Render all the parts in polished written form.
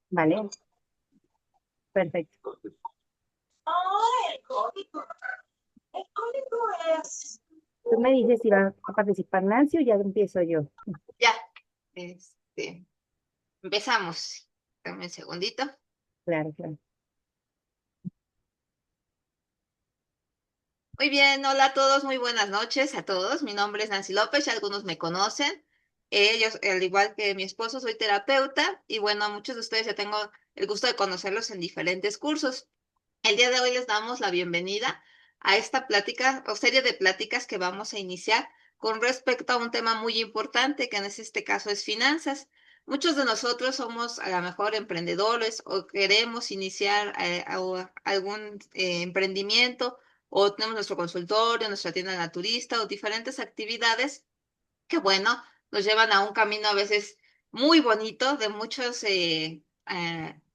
Vale, perfecto. Tú me dices si va a participar Nancy o ya empiezo yo. Ya, este, empezamos. Dame un segundito. Claro, claro. Muy bien, hola a todos, muy buenas noches a todos. Mi nombre es Nancy López, ya algunos me conocen. Yo, al igual que mi esposo, soy terapeuta y bueno, muchos de ustedes ya tengo el gusto de conocerlos en diferentes cursos. El día de hoy les damos la bienvenida a esta plática o serie de pláticas que vamos a iniciar con respecto a un tema muy importante, que en este caso es finanzas. Muchos de nosotros somos a lo mejor emprendedores o queremos iniciar algún emprendimiento o tenemos nuestro consultorio, nuestra tienda naturista o diferentes actividades que bueno, nos llevan a un camino a veces muy bonito, de muchas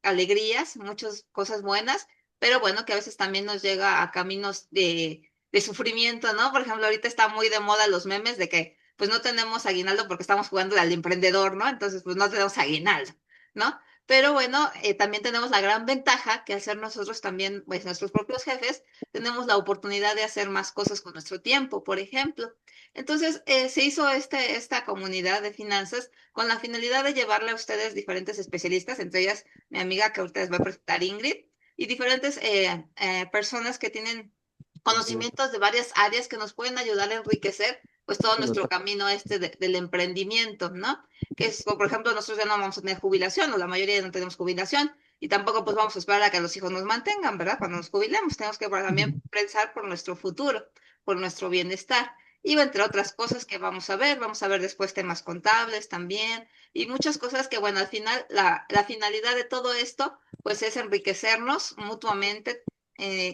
alegrías, muchas cosas buenas, pero bueno, que a veces también nos llega a caminos de sufrimiento, ¿no? Por ejemplo, ahorita está muy de moda los memes de que pues no tenemos aguinaldo porque estamos jugando al emprendedor, ¿no? Entonces, pues no tenemos aguinaldo, ¿no? Pero bueno, también tenemos la gran ventaja que al ser nosotros también, pues nuestros propios jefes, tenemos la oportunidad de hacer más cosas con nuestro tiempo, por ejemplo. Entonces, se hizo esta comunidad de finanzas con la finalidad de llevarle a ustedes diferentes especialistas, entre ellas mi amiga que ahorita les va a presentar Ingrid, y diferentes personas que tienen conocimientos de varias áreas que nos pueden ayudar a enriquecer pues todo nuestro camino del emprendimiento, ¿no? Que es, por ejemplo, nosotros ya no vamos a tener jubilación, o la mayoría ya no tenemos jubilación, y tampoco pues vamos a esperar a que los hijos nos mantengan, ¿verdad? Cuando nos jubilemos, tenemos que también pensar por nuestro futuro, por nuestro bienestar. Y entre otras cosas que vamos a ver después temas contables también y muchas cosas que, bueno, al final la finalidad de todo esto, pues es enriquecernos mutuamente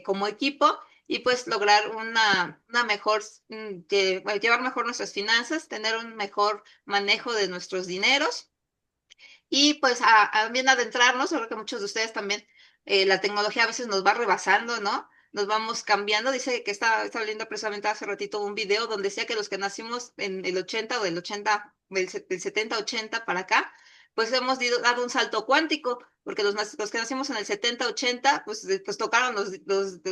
como equipo y pues lograr una mejor, bueno, llevar mejor nuestras finanzas, tener un mejor manejo de nuestros dineros y pues bien adentrarnos, creo que muchos de ustedes también, la tecnología a veces nos va rebasando, ¿no? Nos vamos cambiando. Dice que estaba leyendo precisamente hace ratito un video donde decía que los que nacimos en el 80 o del 80, del 70-80 para acá, pues hemos dado un salto cuántico, porque los que nacimos en el 70-80, pues, pues tocaron los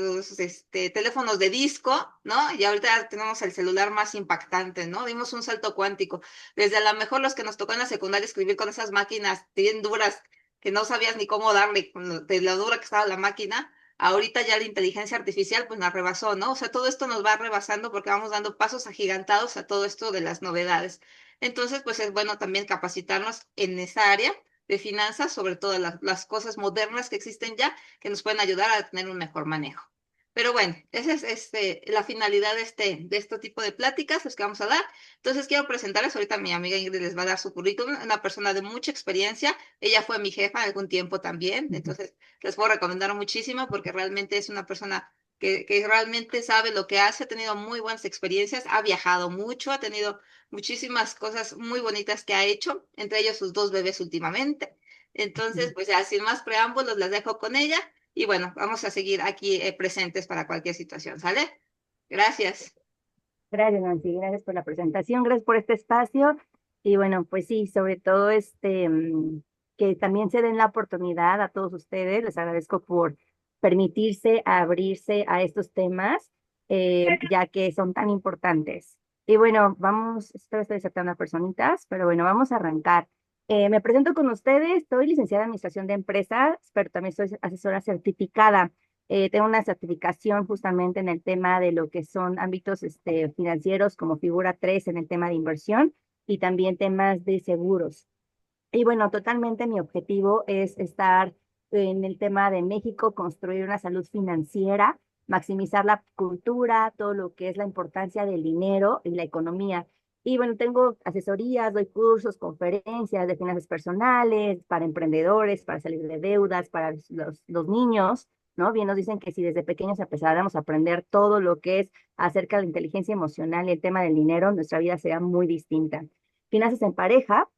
teléfonos de disco, ¿no? Y ahorita tenemos el celular más impactante, ¿no? Dimos un salto cuántico. Desde a lo mejor los que nos tocó en la secundaria escribir con esas máquinas bien duras que no sabías ni cómo darle de la dura que estaba la máquina, ahorita ya la inteligencia artificial pues nos rebasó, ¿no? O sea, todo esto nos va rebasando porque vamos dando pasos agigantados a todo esto de las novedades. Entonces, pues es bueno también capacitarnos en esa área de finanzas, sobre todo las cosas modernas que existen ya, que nos pueden ayudar a tener un mejor manejo. Pero bueno, esa es la finalidad de este tipo de pláticas, los que vamos a dar. Entonces quiero presentarles, ahorita mi amiga Ingrid les va a dar su currículum, una persona de mucha experiencia, ella fue mi jefa algún tiempo también, entonces les puedo recomendar muchísimo porque realmente es una persona que realmente sabe lo que hace, ha tenido muy buenas experiencias, ha viajado mucho, ha tenido muchísimas cosas muy bonitas que ha hecho, entre ellos sus dos bebés últimamente. Entonces, pues ya sin más preámbulos, las dejo con ella y bueno, vamos a seguir aquí presentes para cualquier situación, ¿sale? Gracias. Gracias, Nancy. Gracias por la presentación. Gracias por este espacio. Y bueno, pues sí, sobre todo que también se den la oportunidad a todos ustedes. Les agradezco por permitirse abrirse a estos temas, ya que son tan importantes. Y bueno, vamos, estoy saltando a personitas, pero bueno, vamos a arrancar. Me presento con ustedes. Soy licenciada en Administración de Empresas, pero también soy asesora certificada. Tengo una certificación justamente en el tema de lo que son ámbitos financieros como figura 3 en el tema de inversión y también temas de seguros. Y bueno, totalmente mi objetivo es estar en el tema de México, construir una salud financiera, maximizar la cultura, todo lo que es la importancia del dinero y la economía. Y bueno, tengo asesorías, doy cursos, conferencias de finanzas personales para emprendedores, para salir de deudas, para los niños, ¿no? Bien nos dicen que si desde pequeños empezáramos a aprender todo lo que es acerca de la inteligencia emocional y el tema del dinero, nuestra vida sería muy distinta. Finanzas en pareja,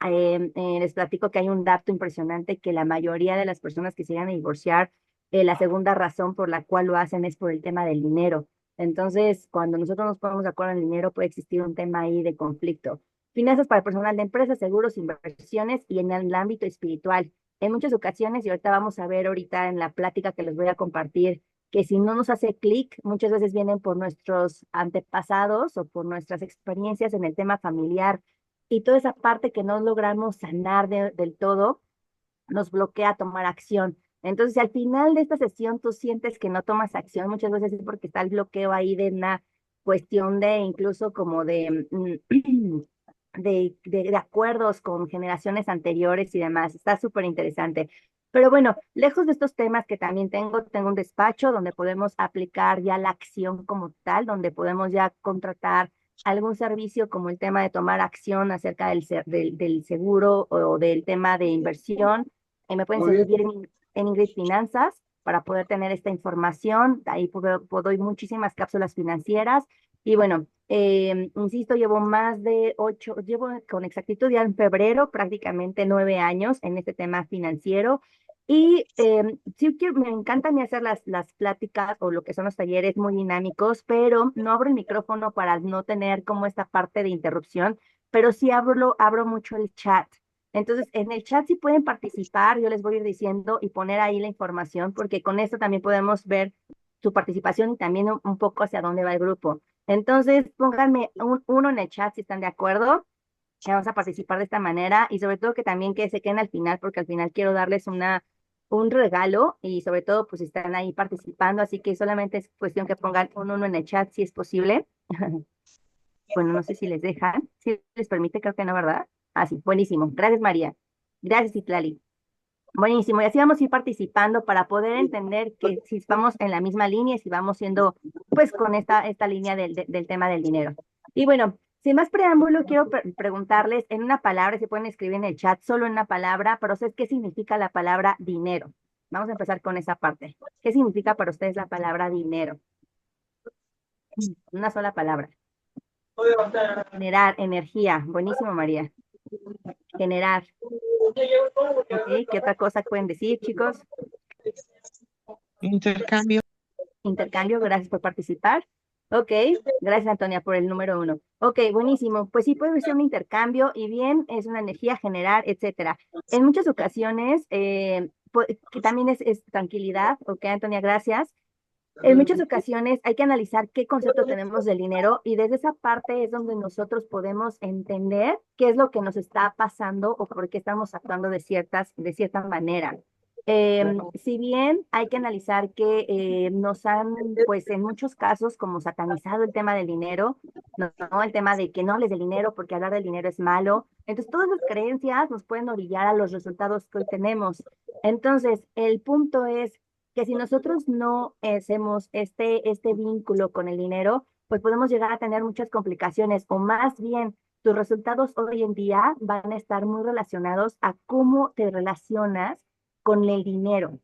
les platico que hay un dato impresionante que la mayoría de las personas que se llegan a divorciar, la segunda razón por la cual lo hacen es por el tema del dinero. Entonces, cuando nosotros nos ponemos de acuerdo en el dinero, puede existir un tema ahí de conflicto. Finanzas para personal de empresas, seguros, inversiones y en el ámbito espiritual. en muchas ocasiones, y ahorita vamos a ver ahorita en la plática que les voy a compartir, que si no nos hace clic, muchas veces vienen por nuestros antepasados o por nuestras experiencias en el tema familiar y toda esa parte que no logramos sanar del todo, nos bloquea a tomar acción. Entonces, si al final de esta sesión tú sientes que no tomas acción, muchas veces es porque está el bloqueo ahí de una cuestión de incluso como de, de acuerdos con generaciones anteriores y demás. Está súper interesante. Pero bueno, lejos de estos temas que también tengo un despacho donde podemos aplicar ya la acción como tal, donde podemos ya contratar algún servicio como el tema de tomar acción acerca del seguro o del tema de inversión. Me pueden Muy bien. seguir en Ingrid Finanzas para poder tener esta información. Ahí doy muchísimas cápsulas financieras. Y bueno, insisto, llevo con exactitud ya en febrero prácticamente 9 años en este tema financiero. Y sí me encanta a mí hacer las pláticas o lo que son los talleres muy dinámicos, pero no abro el micrófono para no tener como esta parte de interrupción, pero sí abro mucho el chat. Entonces, en el chat sí pueden participar, yo les voy a ir diciendo y poner ahí la información, porque con esto también podemos ver su participación y también un poco hacia dónde va el grupo. Entonces, pónganme uno en el chat si están de acuerdo, que vamos a participar de esta manera y sobre todo que se queden al final, porque al final quiero darles un regalo y sobre todo pues están ahí participando, así que solamente es cuestión que pongan un uno en el chat si es posible. Bueno, no sé si les dejan, si les permite, creo que no, ¿verdad? Ah, sí, buenísimo. Gracias, María. Gracias, Itlali. Buenísimo, y así vamos a ir participando para poder entender que si vamos en la misma línea, si vamos siendo, pues, con esta línea del tema del dinero. Y bueno, sin más preámbulo, quiero preguntarles en una palabra, si pueden escribir en el chat, solo en una palabra, para ustedes, ¿qué significa la palabra dinero? Vamos a empezar con esa parte. ¿Qué significa para ustedes la palabra dinero? Una sola palabra. Generar energía. Buenísimo, María. Generar. Ok, ¿qué otra cosa pueden decir, chicos? Intercambio. Intercambio, gracias por participar. Ok, gracias Antonia por el número uno. Ok, buenísimo. Pues sí, puede ser un intercambio y bien, es una energía generar, etcétera. En muchas ocasiones, que también es tranquilidad. Ok, Antonia, gracias. En muchas ocasiones hay que analizar qué concepto tenemos del dinero y desde esa parte es donde nosotros podemos entender qué es lo que nos está pasando o por qué estamos actuando de cierta manera. Si bien hay que analizar que nos han, pues en muchos casos, como satanizado el tema del dinero, ¿no? El tema de que no hables del dinero porque hablar del dinero es malo. Entonces, todas las creencias nos pueden orillar a los resultados que hoy tenemos. Entonces, el punto es que si nosotros no hacemos este vínculo con el dinero, pues podemos llegar a tener muchas complicaciones o más bien tus resultados hoy en día van a estar muy relacionados a cómo te relacionas con el dinero.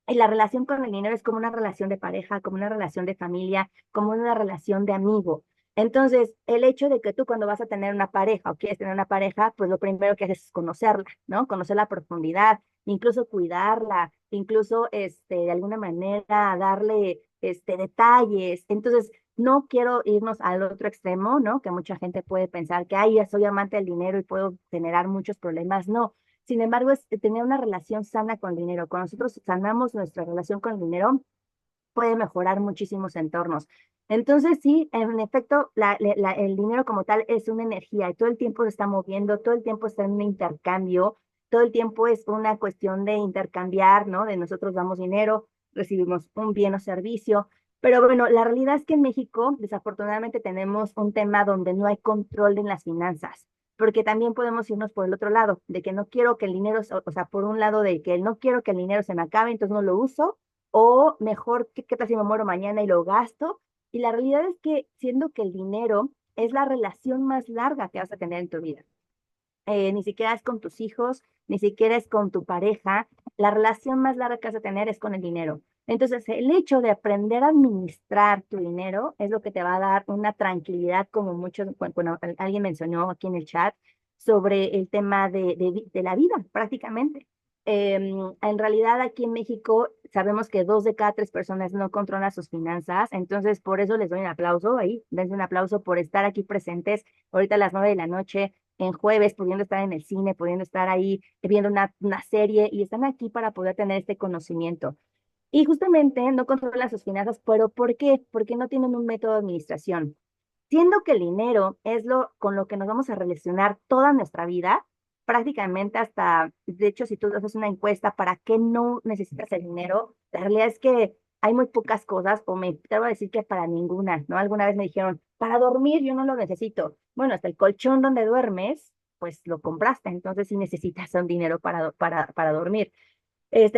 Y la relación con el dinero es como una relación de pareja, como una relación de familia, como una relación de amigo. Entonces, el hecho de que tú cuando vas a tener una pareja o quieres tener una pareja, pues lo primero que haces es conocerla, ¿no? Conocer la profundidad, incluso cuidarla, incluso de alguna manera darle detalles. Entonces, no quiero irnos al otro extremo, ¿no? Que mucha gente puede pensar que, ay, ya soy amante del dinero y puedo generar muchos problemas. No, sin embargo, es tener una relación sana con el dinero. Cuando nosotros sanamos nuestra relación con el dinero, puede mejorar muchísimos entornos. Entonces, sí, en efecto, el dinero como tal es una energía y todo el tiempo se está moviendo, todo el tiempo está en un intercambio, todo el tiempo es una cuestión de intercambiar, ¿no? De nosotros damos dinero, recibimos un bien o servicio. Pero bueno, la realidad es que en México, desafortunadamente, tenemos un tema donde no hay control en las finanzas, porque también podemos irnos por el otro lado, de que no quiero que el dinero, o sea, por un lado de que no quiero que el dinero se me acabe, entonces no lo uso, o mejor, ¿qué tal si me muero mañana y lo gasto? Y la realidad es que siendo que el dinero es la relación más larga que vas a tener en tu vida. Ni siquiera es con tus hijos, ni siquiera es con tu pareja. La relación más larga que vas a tener es con el dinero. Entonces, el hecho de aprender a administrar tu dinero es lo que te va a dar una tranquilidad, como muchos, bueno, alguien mencionó aquí en el chat, sobre el tema de la vida, prácticamente. En realidad, aquí en México sabemos que 2 de cada 3 personas no controlan sus finanzas, entonces por eso les doy un aplauso ahí, dense un aplauso por estar aquí presentes ahorita a las 9 de la noche en jueves, pudiendo estar en el cine, pudiendo estar ahí viendo una serie y están aquí para poder tener este conocimiento. Y justamente no controlan sus finanzas, pero ¿por qué? Porque no tienen un método de administración. Siendo que el dinero es lo con lo que nos vamos a relacionar toda nuestra vida, prácticamente hasta, de hecho, si tú haces una encuesta, ¿para qué no necesitas el dinero? La realidad es que hay muy pocas cosas, o me atrevo a decir que para ninguna, ¿no? Alguna vez me dijeron, para dormir yo no lo necesito. Bueno, hasta el colchón donde duermes, pues lo compraste, entonces sí necesitas un dinero para dormir.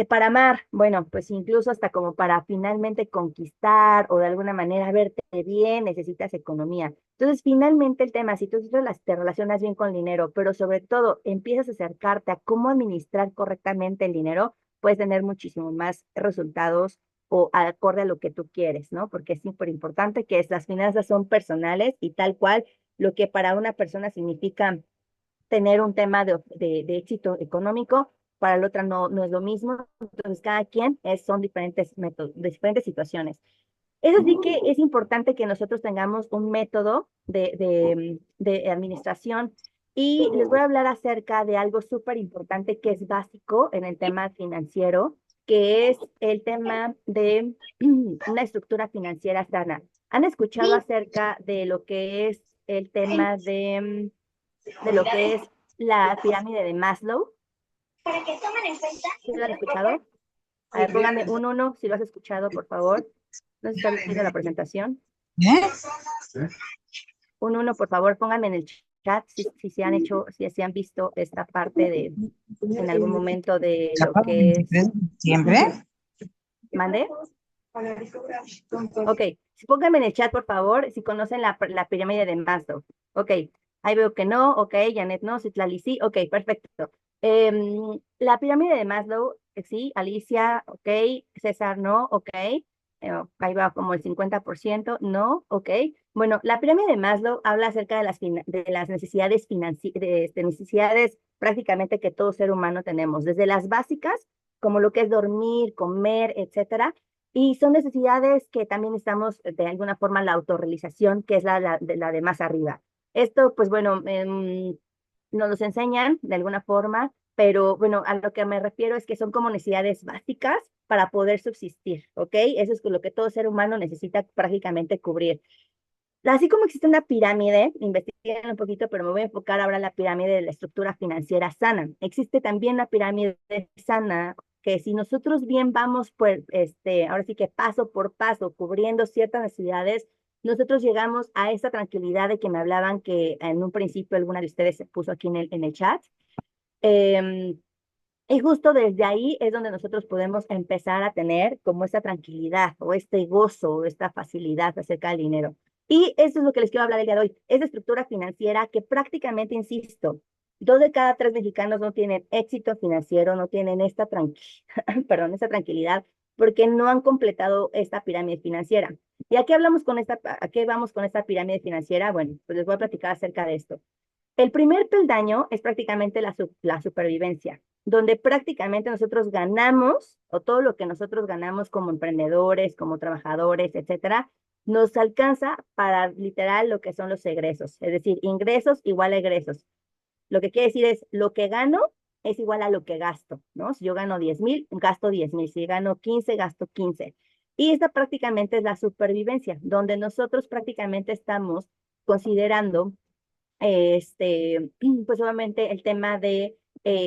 Para amar, bueno, pues incluso hasta como para finalmente conquistar o de alguna manera verte bien, necesitas economía. Entonces, finalmente el tema, si tú te relacionas bien con el dinero, pero sobre todo empiezas a acercarte a cómo administrar correctamente el dinero, puedes tener muchísimo más resultados o acorde a lo que tú quieres, ¿no? Porque es súper importante que las finanzas son personales y tal cual lo que para una persona significa tener un tema de éxito económico, para el otro no es lo mismo. Entonces, cada quien son diferentes métodos, de diferentes situaciones. Es así que es importante que nosotros tengamos un método de administración y les voy a hablar acerca de algo súper importante que es básico en el tema financiero, que es el tema de una estructura financiera sana. ¿Han escuchado acerca de lo que es el tema de lo que es la pirámide de Maslow? ¿Sí lo han escuchado? A ver, pónganme un uno si lo has escuchado, por favor. No se está viendo la presentación. Un uno, por favor, pónganme en el chat si se han hecho, si se han visto esta parte en algún momento de lo que es. ¿Siempre? ¿Mande? Ok, pónganme en el chat, por favor, si conocen la pirámide de Maslow. Ok, ahí veo que no, ok, Janet no, Citlali sí, ok, perfecto. La pirámide de Maslow, sí, Alicia, ok, César no, ok, ahí va como el 50%, no, ok. Bueno, la pirámide de Maslow habla acerca de las necesidades de necesidades prácticamente que todo ser humano tenemos, desde las básicas, como lo que es dormir, comer, etcétera, y son necesidades que también estamos, de alguna forma, la autorrealización, que es la de más arriba. Esto, pues bueno, nos los enseñan de alguna forma, pero bueno, a lo que me refiero es que son como necesidades básicas para poder subsistir, ¿ok? Eso es lo que todo ser humano necesita prácticamente cubrir. Así como existe una pirámide, investiguen un poquito, pero me voy a enfocar ahora en la pirámide de la estructura financiera sana. Existe también la pirámide sana, que si nosotros bien vamos, pues, ahora sí que paso por paso, cubriendo ciertas necesidades, nosotros llegamos a esa tranquilidad de que me hablaban que en un principio alguna de ustedes se puso aquí en el chat. Eh, y justo desde ahí es donde nosotros podemos empezar a tener como esta tranquilidad o este gozo o esta facilidad acerca del dinero. Y eso es lo que les quiero hablar el día de hoy. Esa estructura financiera que prácticamente, insisto, 2 de cada 3 mexicanos no tienen éxito financiero, no tienen perdón, esta tranquilidad, porque no han completado esta pirámide financiera. ¿Y a qué vamos con esta pirámide financiera? Bueno, pues les voy a platicar acerca de esto. El primer peldaño es prácticamente la supervivencia, donde prácticamente nosotros ganamos, o todo lo que nosotros ganamos como emprendedores, como trabajadores, etcétera, nos alcanza para literal lo que son los egresos, es decir, ingresos igual a egresos. Lo que quiere decir es, lo que gano es igual a lo que gasto, ¿no? Si yo gano 10,000, gasto 10,000, si gano 15, gasto 15. Y esta prácticamente es la supervivencia, donde nosotros prácticamente estamos considerando pues obviamente el tema de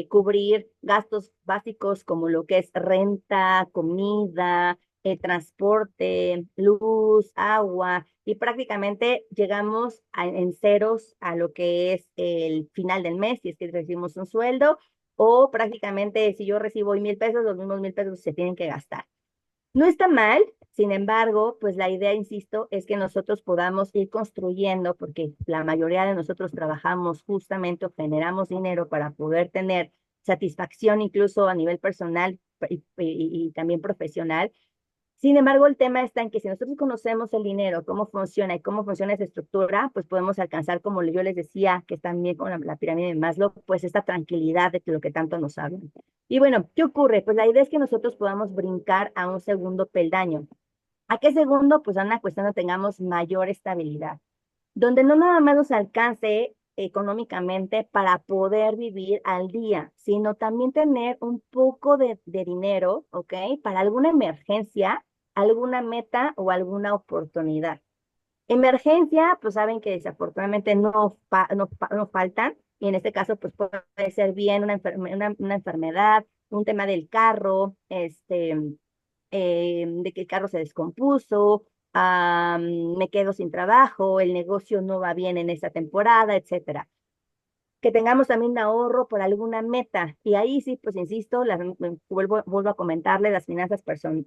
cubrir gastos básicos como lo que es renta, comida, transporte, luz, agua, y prácticamente llegamos en ceros a lo que es el final del mes, si es que recibimos un sueldo, o prácticamente si yo recibo hoy 1,000 pesos, los mismos 1,000 pesos se tienen que gastar. No está mal, sin embargo, pues la idea, insisto, es que nosotros podamos ir construyendo, porque la mayoría de nosotros trabajamos justamente o generamos dinero para poder tener satisfacción incluso a nivel personal y también profesional. Sin embargo, el tema está en que si nosotros conocemos el dinero, cómo funciona y cómo funciona esa estructura, pues podemos alcanzar, como yo les decía, que también con la pirámide de Maslow, pues esta tranquilidad de lo que tanto nos hablan. Y bueno, ¿qué ocurre? Pues la idea es que nosotros podamos brincar a un segundo peldaño. ¿A qué segundo? Pues a una cuestión donde tengamos mayor estabilidad, donde no nada más nos alcance económicamente para poder vivir al día, sino también tener un poco de dinero, ¿ok? Para alguna emergencia, alguna meta o alguna oportunidad. Emergencia, pues saben que desafortunadamente no faltan, y en este caso, pues puede ser bien una enfermedad, un tema del carro, de que el carro se descompuso, me quedo sin trabajo, el negocio no va bien en esta temporada, etcétera. Que tengamos también un ahorro por alguna meta. Y ahí sí, pues insisto, vuelvo a comentarle, las finanzas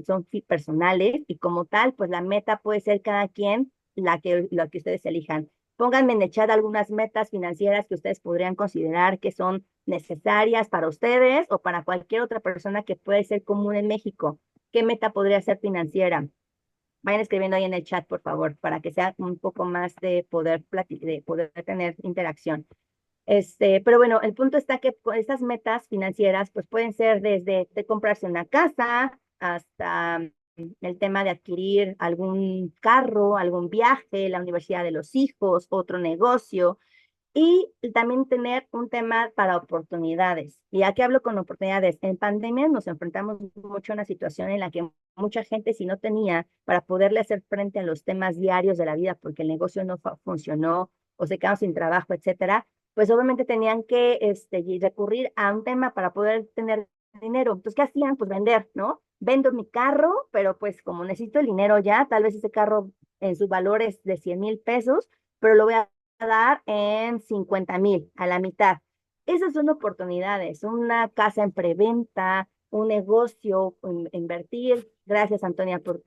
son personales y como tal, pues la meta puede ser cada quien la que ustedes elijan. Pónganme en el chat algunas metas financieras que ustedes podrían considerar que son necesarias para ustedes o para cualquier otra persona que puede ser común en México. ¿Qué meta podría ser financiera? Vayan escribiendo ahí en el chat, por favor, para que sea un poco más de poder tener interacción. Pero bueno, el punto está que con estas metas financieras, pues pueden ser desde de comprarse una casa hasta el tema de adquirir algún carro, algún viaje, la universidad de los hijos, otro negocio, y también tener un tema para oportunidades. ¿Y a qué hablo con oportunidades? En pandemia nos enfrentamos mucho a una situación en la que mucha gente, si no tenía para poderle hacer frente a los temas diarios de la vida, porque el negocio no funcionó o se quedaron sin trabajo, etcétera, pues obviamente tenían que recurrir a un tema para poder tener dinero. Entonces, ¿qué hacían? Pues vender, ¿no? Vendo mi carro, pero pues como necesito el dinero ya, tal vez ese carro en su valor es de 100,000 pesos, pero lo voy a dar en 50,000, a la mitad. Esas son oportunidades, una casa en preventa, un negocio, invertir. Gracias, Antonia, por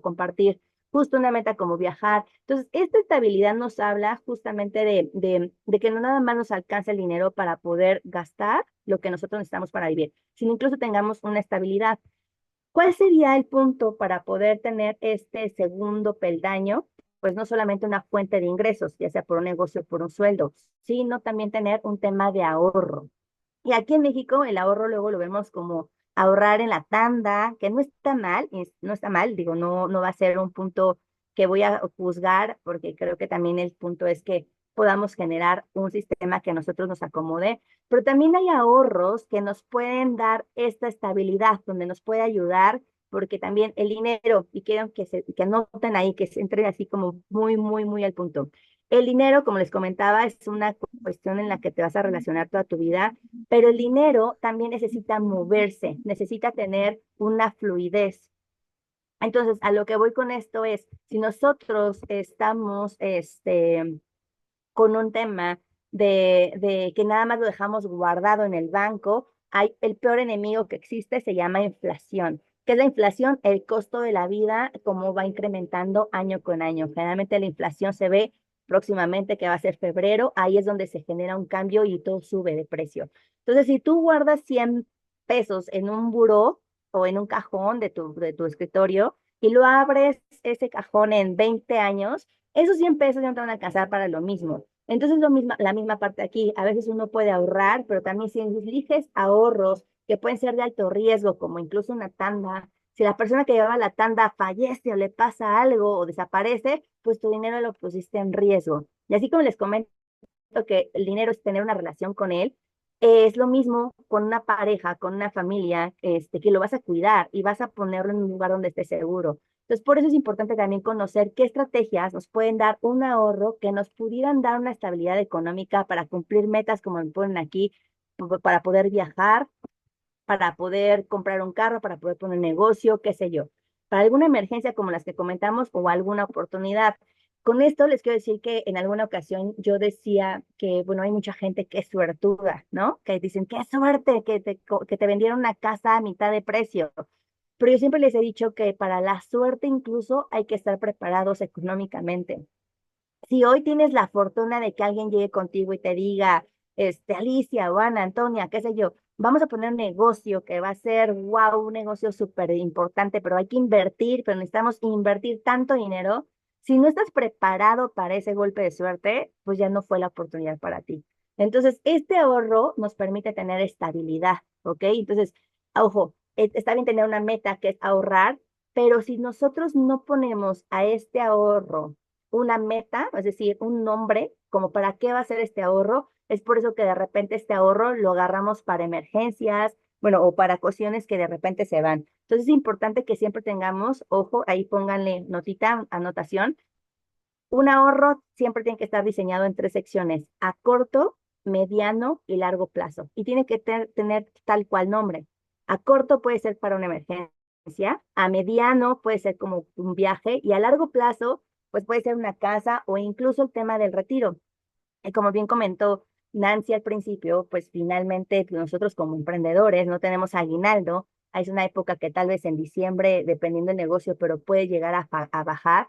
compartir justo una meta como viajar. Entonces, esta estabilidad nos habla justamente de que no nada más nos alcanza el dinero para poder gastar lo que nosotros necesitamos para vivir, sino incluso tengamos una estabilidad. ¿Cuál sería el punto para poder tener este segundo peldaño? Pues no solamente una fuente de ingresos, ya sea por un negocio o por un sueldo, sino también tener un tema de ahorro. Y aquí en México el ahorro luego lo vemos como ahorrar en la tanda, que no está mal, no está mal, digo, no va a ser un punto que voy a juzgar, porque creo que también el punto es que podamos generar un sistema que a nosotros nos acomode, pero también hay ahorros que nos pueden dar esta estabilidad, donde nos puede ayudar, porque también el dinero, y quiero que anoten ahí, que se entren así como muy, muy, muy al punto. El dinero, como les comentaba, es una cuestión en la que te vas a relacionar toda tu vida, pero el dinero también necesita moverse, necesita tener una fluidez. Entonces, a lo que voy con esto es, si nosotros estamos con un tema de que nada más lo dejamos guardado en el banco, hay el peor enemigo que existe, se llama inflación. ¿Qué es la inflación? El costo de la vida, cómo va incrementando año con año. Generalmente la inflación se ve próximamente, que va a ser febrero, ahí es donde se genera un cambio y todo sube de precio. Entonces, si tú guardas 100 pesos en un buró o en un cajón de tu escritorio y lo abres ese cajón en 20 años, esos 100 pesos ya no te van a alcanzar para lo mismo. Entonces, la misma parte aquí. A veces uno puede ahorrar, pero también si eliges ahorros que pueden ser de alto riesgo, como incluso una tanda, si la persona que llevaba la tanda fallece o le pasa algo o desaparece, pues tu dinero lo pusiste en riesgo. Y así como les comento que el dinero es tener una relación con él, es lo mismo con una pareja, con una familia, que lo vas a cuidar y vas a ponerlo en un lugar donde esté seguro. Entonces, por eso es importante también conocer qué estrategias nos pueden dar un ahorro que nos pudieran dar una estabilidad económica para cumplir metas como me ponen aquí, para poder viajar, para poder comprar un carro, para poder poner un negocio, qué sé yo, para alguna emergencia como las que comentamos o alguna oportunidad. Con esto les quiero decir que en alguna ocasión yo decía que, bueno, hay mucha gente que es suertuda, ¿no? Que dicen, qué suerte que te vendieron una casa a mitad de precio. Pero yo siempre les he dicho que para la suerte incluso hay que estar preparados económicamente. Si hoy tienes la fortuna de que alguien llegue contigo y te diga, Alicia o Ana, Antonia, qué sé yo, vamos a poner un negocio que va a ser, wow, un negocio súper importante, pero hay que invertir, pero necesitamos invertir tanto dinero. Si no estás preparado para ese golpe de suerte, pues ya no fue la oportunidad para ti. Entonces, este ahorro nos permite tener estabilidad, ¿ok? Entonces, ojo, está bien tener una meta que es ahorrar, pero si nosotros no ponemos a este ahorro una meta, es decir, un nombre, como para qué va a ser este ahorro. Es por eso que de repente este ahorro lo agarramos para emergencias, bueno, o para cuestiones que de repente se van. Entonces es importante que siempre tengamos, ojo, ahí pónganle notita, anotación. Un ahorro siempre tiene que estar diseñado en tres secciones: a corto, mediano y largo plazo. Y tiene que tener tal cual nombre. A corto puede ser para una emergencia, a mediano puede ser como un viaje y a largo plazo pues puede ser una casa o incluso el tema del retiro. Y como bien comentó Nancy al principio, pues finalmente nosotros como emprendedores no tenemos aguinaldo. Es una época que tal vez en diciembre, dependiendo del negocio, pero puede llegar a bajar.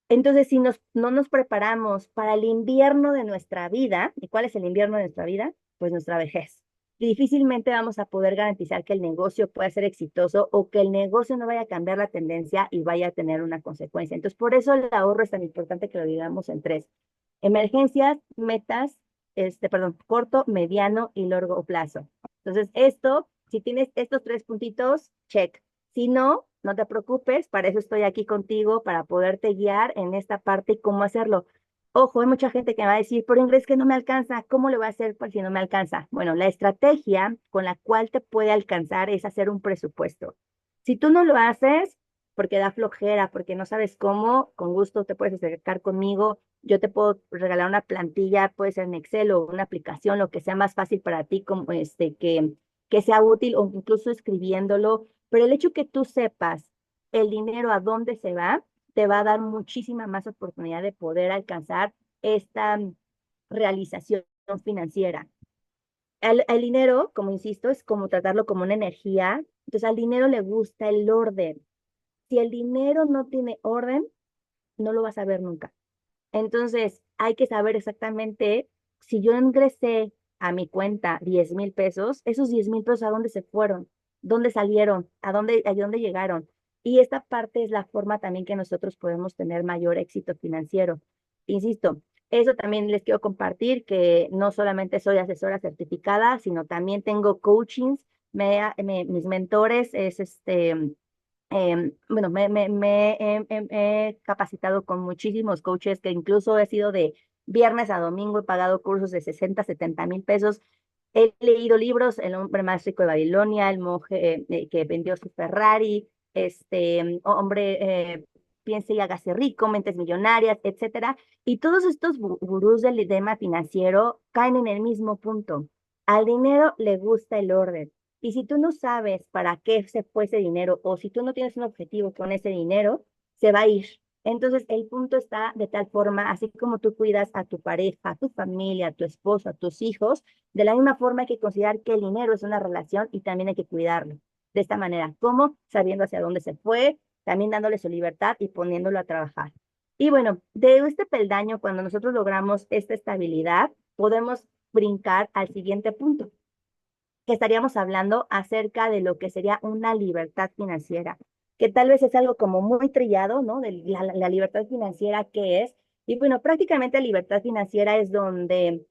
Entonces, si no nos preparamos para el invierno de nuestra vida, ¿y cuál es el invierno de nuestra vida? Pues nuestra vejez. Y difícilmente vamos a poder garantizar que el negocio pueda ser exitoso o que el negocio no vaya a cambiar la tendencia y vaya a tener una consecuencia. Entonces, por eso el ahorro es tan importante que lo digamos en tres: emergencias, metas, perdón, corto, mediano y largo plazo. Entonces, si tienes estos tres puntitos, check. Si no, no te preocupes, para eso estoy aquí contigo, para poderte guiar en esta parte y cómo hacerlo. Ojo, hay mucha gente que me va a decir, pero inglés que no me alcanza, ¿cómo le voy a hacer si no me alcanza? Bueno, la estrategia con la cual te puede alcanzar es hacer un presupuesto. Si tú no lo haces porque da flojera, porque no sabes cómo, con gusto te puedes acercar conmigo. Yo te puedo regalar una plantilla, puede ser en Excel o una aplicación, lo que sea más fácil para ti, como que sea útil o incluso escribiéndolo, pero el hecho que tú sepas el dinero a dónde se va, te va a dar muchísima más oportunidad de poder alcanzar esta realización financiera. El dinero, como insisto, es como tratarlo como una energía. Entonces al dinero le gusta el orden. Si el dinero no tiene orden, no lo vas a ver nunca. Entonces, hay que saber exactamente si yo ingresé a mi cuenta 10,000 pesos, esos 10,000 pesos a dónde se fueron, dónde salieron, a dónde llegaron. Y esta parte es la forma también que nosotros podemos tener mayor éxito financiero. Insisto, eso también les quiero compartir, que no solamente soy asesora certificada, sino también tengo coachings. Mis mentores es bueno, he capacitado con muchísimos coaches, que incluso he sido de viernes a domingo, he pagado cursos de 60, 70,000 pesos. He leído libros: El hombre más rico de Babilonia, El monje que vendió su Ferrari, hombre, piense y hágase rico, Mentes millonarias, etcétera. Y todos estos gurús del tema financiero caen en el mismo punto. Al dinero le gusta el orden. Y si tú no sabes para qué se fue ese dinero, o si tú no tienes un objetivo con ese dinero, se va a ir. Entonces, el punto está de tal forma, así como tú cuidas a tu pareja, a tu familia, a tu esposo, a tus hijos, de la misma forma hay que considerar que el dinero es una relación y también hay que cuidarlo. De esta manera, ¿cómo? Sabiendo hacia dónde se fue, también dándole su libertad y poniéndolo a trabajar. Y bueno, de este peldaño, cuando nosotros logramos esta estabilidad, podemos brincar al siguiente punto, que estaríamos hablando acerca de lo que sería una libertad financiera, que tal vez es algo como muy trillado, ¿no? De la libertad financiera, ¿qué es? Y bueno, prácticamente libertad financiera es donde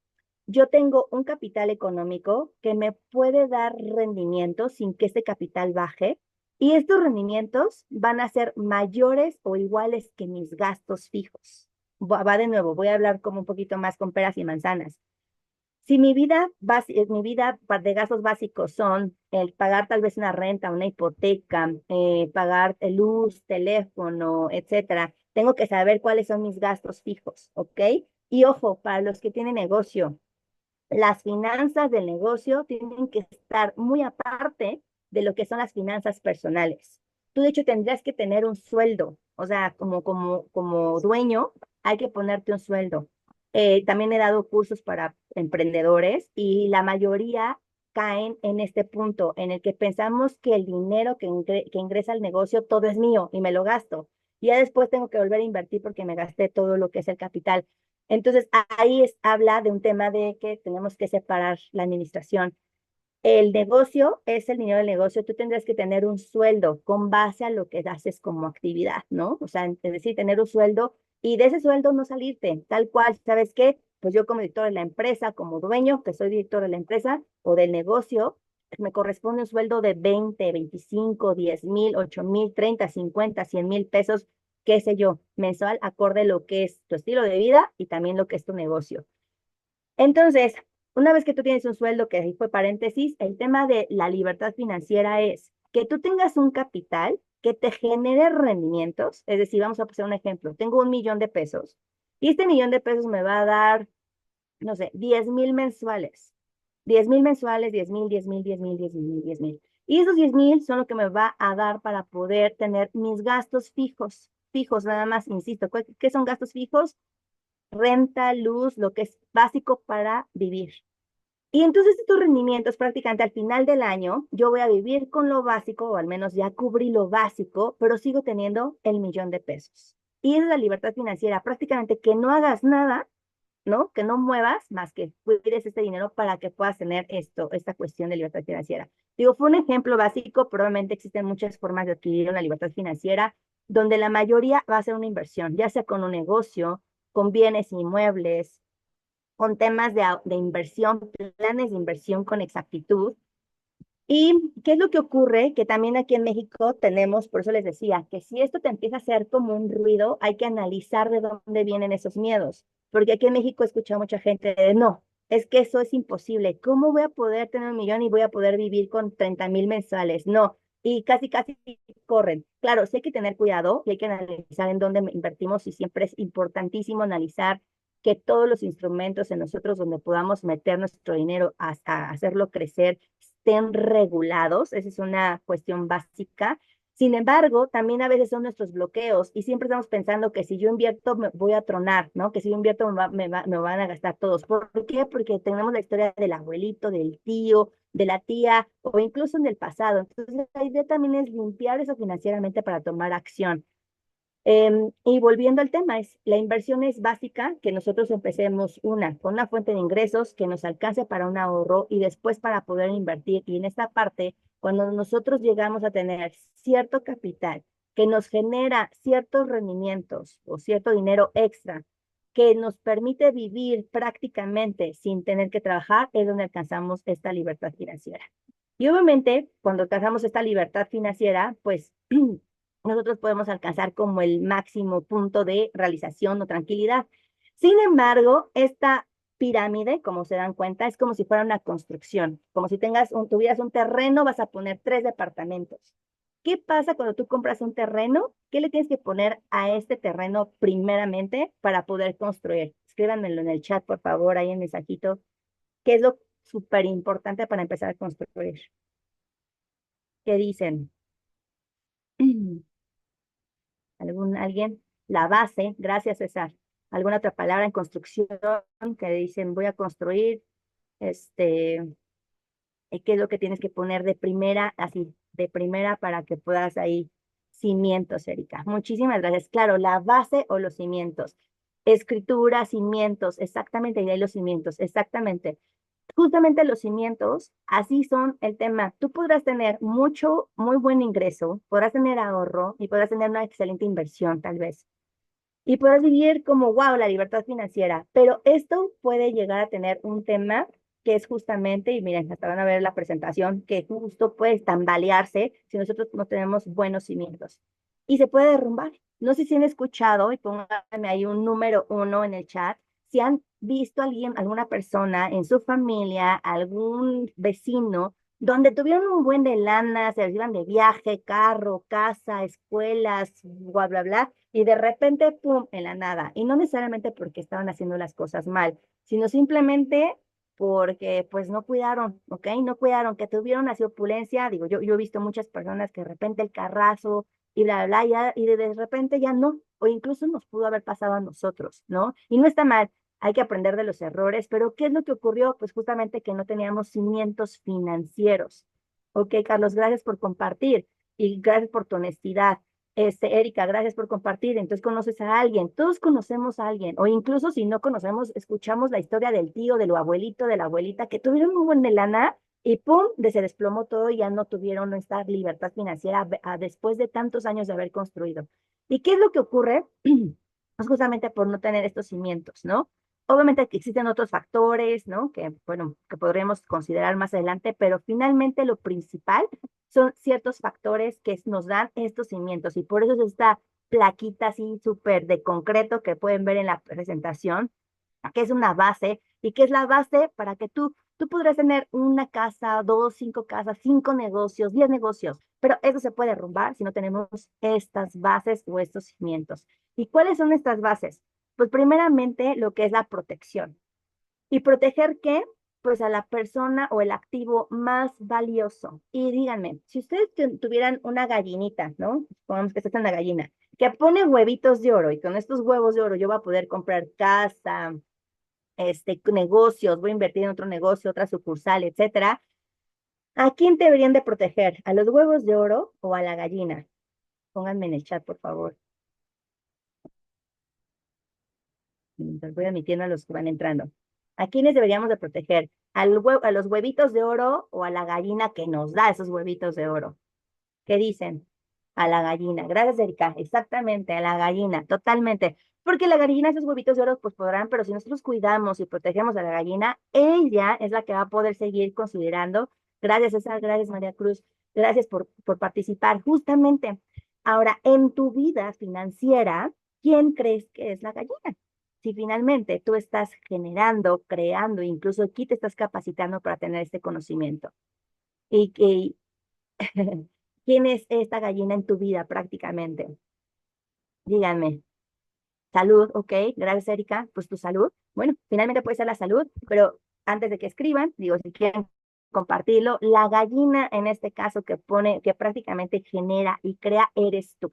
yo tengo un capital económico que me puede dar rendimiento sin que este capital baje, y estos rendimientos van a ser mayores o iguales que mis gastos fijos. Va de nuevo, voy a hablar como un poquito más con peras y manzanas. Si mi vida de gastos básicos son el pagar tal vez una renta, una hipoteca, pagar luz, teléfono, etcétera, tengo que saber cuáles son mis gastos fijos, ¿ok? Y ojo, para los que tienen negocio, las finanzas del negocio tienen que estar muy aparte de lo que son las finanzas personales. Tú, de hecho, tendrías que tener un sueldo, o sea, como dueño, hay que ponerte un sueldo. También he dado cursos para emprendedores y la mayoría caen en este punto en el que pensamos que el dinero que ingresa al negocio todo es mío y me lo gasto. Y ya después tengo que volver a invertir porque me gasté todo lo que es el capital. Entonces, ahí habla de un tema de que tenemos que separar la administración. El negocio es el dinero del negocio. Tú tendrás que tener un sueldo con base a lo que haces como actividad, ¿no? O sea, es decir, tener un sueldo y de ese sueldo no salirte, tal cual. ¿Sabes qué? Pues yo como director de la empresa, como dueño, que soy director de la empresa o del negocio, me corresponde un sueldo de 20, 25, 10,000, 8,000, 30, 50, 100,000 pesos qué sé yo, mensual, acorde a lo que es tu estilo de vida y también lo que es tu negocio. Entonces, una vez que tú tienes un sueldo, que ahí fue paréntesis, el tema de la libertad financiera es que tú tengas un capital que te genere rendimientos. Es decir, vamos a poner un ejemplo, tengo 1 millón de pesos y este 1 millón de pesos me va a dar, no sé, 10,000 mensuales. 10,000 mensuales, 10,000, 10,000, 10,000, 10,000, 10,000. Y esos 10,000 son lo que me va a dar para poder tener mis gastos fijos. Fijos, nada más, insisto. ¿Qué son gastos fijos? Renta, luz, lo que es básico para vivir. Y entonces estos rendimientos prácticamente al final del año, yo voy a vivir con lo básico, o al menos ya cubrí lo básico, pero sigo teniendo el 1 millón de pesos. Y esa es la libertad financiera, prácticamente que no hagas nada, ¿no? Que no muevas más que cuides este dinero para que puedas tener esta cuestión de libertad financiera. Digo, fue un ejemplo básico, probablemente existen muchas formas de adquirir una libertad financiera, donde la mayoría va a ser una inversión, ya sea con un negocio, con bienes inmuebles, con temas de inversión, planes de inversión con exactitud. ¿Y qué es lo que ocurre? Que también aquí en México tenemos, por eso les decía, que si esto te empieza a hacer como un ruido, hay que analizar de dónde vienen esos miedos. Porque aquí en México he escuchado mucha gente de, no, es que eso es imposible. ¿Cómo voy a poder tener 1 millón y voy a poder vivir con 30,000 mensuales? No, y casi, casi corren. Claro, sí hay que tener cuidado y hay que analizar en dónde invertimos y siempre es importantísimo analizar que todos los instrumentos en nosotros donde podamos meter nuestro dinero hasta hacerlo crecer estén regulados. Esa es una cuestión básica. Sin embargo, también a veces son nuestros bloqueos y siempre estamos pensando que si yo invierto me voy a tronar, ¿no? Que si yo invierto me van a gastar todos. ¿Por qué? Porque tenemos la historia del abuelito, del tío, de la tía o incluso en el pasado. Entonces, la idea también es limpiar eso financieramente para tomar acción. Y volviendo al tema, la inversión es básica, que nosotros empecemos con una fuente de ingresos que nos alcance para un ahorro y después para poder invertir. Y en esta parte, cuando nosotros llegamos a tener cierto capital que nos genera ciertos rendimientos o cierto dinero extra que nos permite vivir prácticamente sin tener que trabajar, es donde alcanzamos esta libertad financiera. Y obviamente, cuando alcanzamos esta libertad financiera, pues nosotros podemos alcanzar como el máximo punto de realización o tranquilidad. Sin embargo, esta pirámide, como se dan cuenta, es como si fuera una construcción, como si tuvieras un terreno, vas a poner 3 departamentos. ¿Qué pasa cuando tú compras un terreno? ¿Qué le tienes que poner a este terreno primeramente para poder construir? Escríbanmelo en el chat, por favor, ahí en mensajito. ¿Qué es lo súper importante para empezar a construir? ¿Qué dicen? ¿Alguien? La base, gracias César. ¿Alguna otra palabra en construcción que dicen voy a construir? Este, ¿Qué es lo que tienes que poner de primera, así, de primera para que puedas ahí cimientos, Erika? Muchísimas gracias. Claro, la base o los cimientos. Escritura, cimientos, exactamente, y ahí los cimientos, exactamente. Justamente los cimientos, así son el tema. Tú podrás tener mucho, muy buen ingreso, podrás tener ahorro y podrás tener una excelente inversión, tal vez. Y podrás vivir como, wow, la libertad financiera. Pero esto puede llegar a tener un tema que es justamente, y miren, hasta van a ver la presentación, que justo puede tambalearse si nosotros no tenemos buenos cimientos. Y se puede derrumbar. No sé si han escuchado, y pónganme ahí un número 1 en el chat, si han visto a alguien, alguna persona en su familia, algún vecino, donde tuvieron un buen de lana, se les iban de viaje, carro, casa, escuelas, bla, bla, bla, y de repente, pum, en la nada. Y no necesariamente porque estaban haciendo las cosas mal, sino simplemente porque pues no cuidaron, ¿ok? No cuidaron, que tuvieron así opulencia. Digo, yo he visto muchas personas que de repente el carrazo y bla, bla, ya, y de repente ya no, o incluso nos pudo haber pasado a nosotros, ¿no? Y no está mal, hay que aprender de los errores, pero ¿qué es lo que ocurrió? Pues justamente que no teníamos cimientos financieros. Ok, Carlos, gracias por compartir y gracias por tu honestidad. Erika, gracias por compartir. Entonces conoces a alguien, todos conocemos a alguien, o incluso si no conocemos, escuchamos la historia del tío, del abuelito, de la abuelita, que tuvieron un buen de lana y pum, se desplomó todo y ya no tuvieron esta libertad financiera después de tantos años de haber construido. ¿Y qué es lo que ocurre? Pues justamente por no tener estos cimientos, ¿no? Obviamente que existen otros factores, ¿no? Que, bueno, que podremos considerar más adelante, pero finalmente lo principal son ciertos factores que nos dan estos cimientos y por eso es esta plaquita así súper de concreto que pueden ver en la presentación, que es una base y que es la base para que tú podrás tener una casa, dos, cinco casas, cinco negocios, 10 negocios, pero eso se puede derrumbar si no tenemos estas bases o estos cimientos. ¿Y cuáles son estas bases? Pues primeramente lo que es la protección. ¿Y proteger qué? Pues a la persona o el activo más valioso. Y díganme, si ustedes tuvieran una gallinita, ¿no? Supongamos que esta es una gallina, que pone huevitos de oro y con estos huevos de oro yo voy a poder comprar casa, negocios, voy a invertir en otro negocio, otra sucursal, etcétera. ¿A quién deberían de proteger? ¿A los huevos de oro o a la gallina? Pónganme en el chat, por favor. Mientras voy admitiendo a los que van entrando. ¿A quiénes deberíamos de proteger? ¿A los huevitos de oro o a la gallina que nos da esos huevitos de oro? ¿Qué dicen? A la gallina. Gracias, Erika. Exactamente, a la gallina, totalmente. Porque la gallina, esos huevitos de oro, pues podrán, pero si nosotros cuidamos y protegemos a la gallina, ella es la que va a poder seguir considerando. Gracias, César. Gracias, María Cruz. Gracias por participar. Justamente. Ahora, en tu vida financiera, ¿quién crees que es la gallina? Si finalmente tú estás generando, creando, incluso aquí te estás capacitando para tener este conocimiento. Y que ¿quién es esta gallina en tu vida prácticamente? Díganme. Salud, ok, gracias Erika, pues tu salud. Bueno, finalmente puede ser la salud, pero antes de que escriban, digo, si quieren compartirlo, la gallina en este caso que pone, que prácticamente genera y crea, eres tú.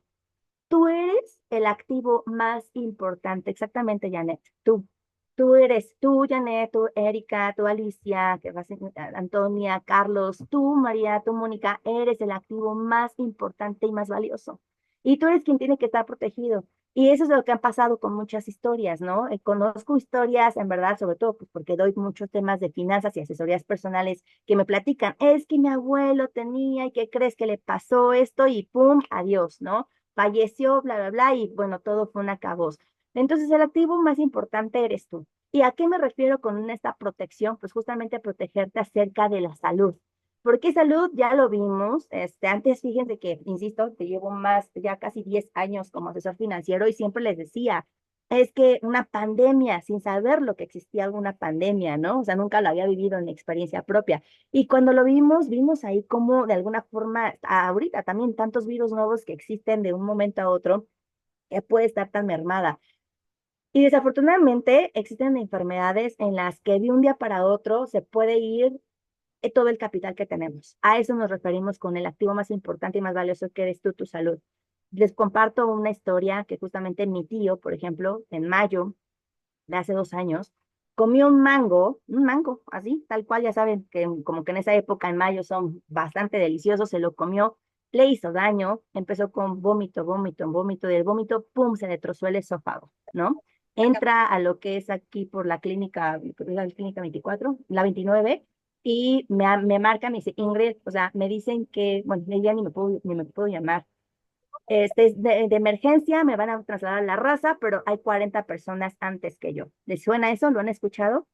Tú eres el activo más importante, exactamente, Janet, tú. Tú eres tú, Janet, tú, Erika, tú, Alicia, que vas a, Antonia, Carlos, tú, María, tú, Mónica, eres el activo más importante y más valioso. Y tú eres quien tiene que estar protegido. Y eso es lo que han pasado con muchas historias, ¿no? Conozco historias, en verdad, sobre todo pues, porque doy muchos temas de finanzas y asesorías personales que me platican, es que mi abuelo tenía y que crees que le pasó esto y pum, adiós, ¿no? Falleció, bla, bla, bla, y bueno, todo fue un acabose. Entonces, el activo más importante eres tú. ¿Y a qué me refiero con esta protección? Pues justamente a protegerte acerca de la salud. ¿Por qué salud? Ya lo vimos. Antes, fíjense que, insisto, te llevo más, ya casi 10 años como asesor financiero y siempre les decía, es que una pandemia, sin saber lo que existía alguna pandemia, ¿no? O sea, nunca lo había vivido en experiencia propia. Y cuando lo vimos, vimos ahí como de alguna forma, ahorita también tantos virus nuevos que existen de un momento a otro, que puede estar tan mermada. Y desafortunadamente existen enfermedades en las que de un día para otro se puede ir todo el capital que tenemos. A eso nos referimos con el activo más importante y más valioso que eres tú, tu salud. Les comparto una historia que justamente mi tío, por ejemplo, en mayo de hace 2 años, comió un mango, así, tal cual, ya saben, que como que en esa época en mayo son bastante deliciosos, se lo comió, le hizo daño, empezó con vómito, vómito, vómito, y el vómito, pum, se le trozó el esófago, ¿no? Entra a lo que es aquí por la clínica 24, la 29, y me marca, me dice, Ingrid, o sea, me dicen que, bueno, ya ni me puedo llamar, es de emergencia, me van a trasladar a la raza, pero hay 40 personas antes que yo. ¿Les suena eso? ¿Lo han escuchado?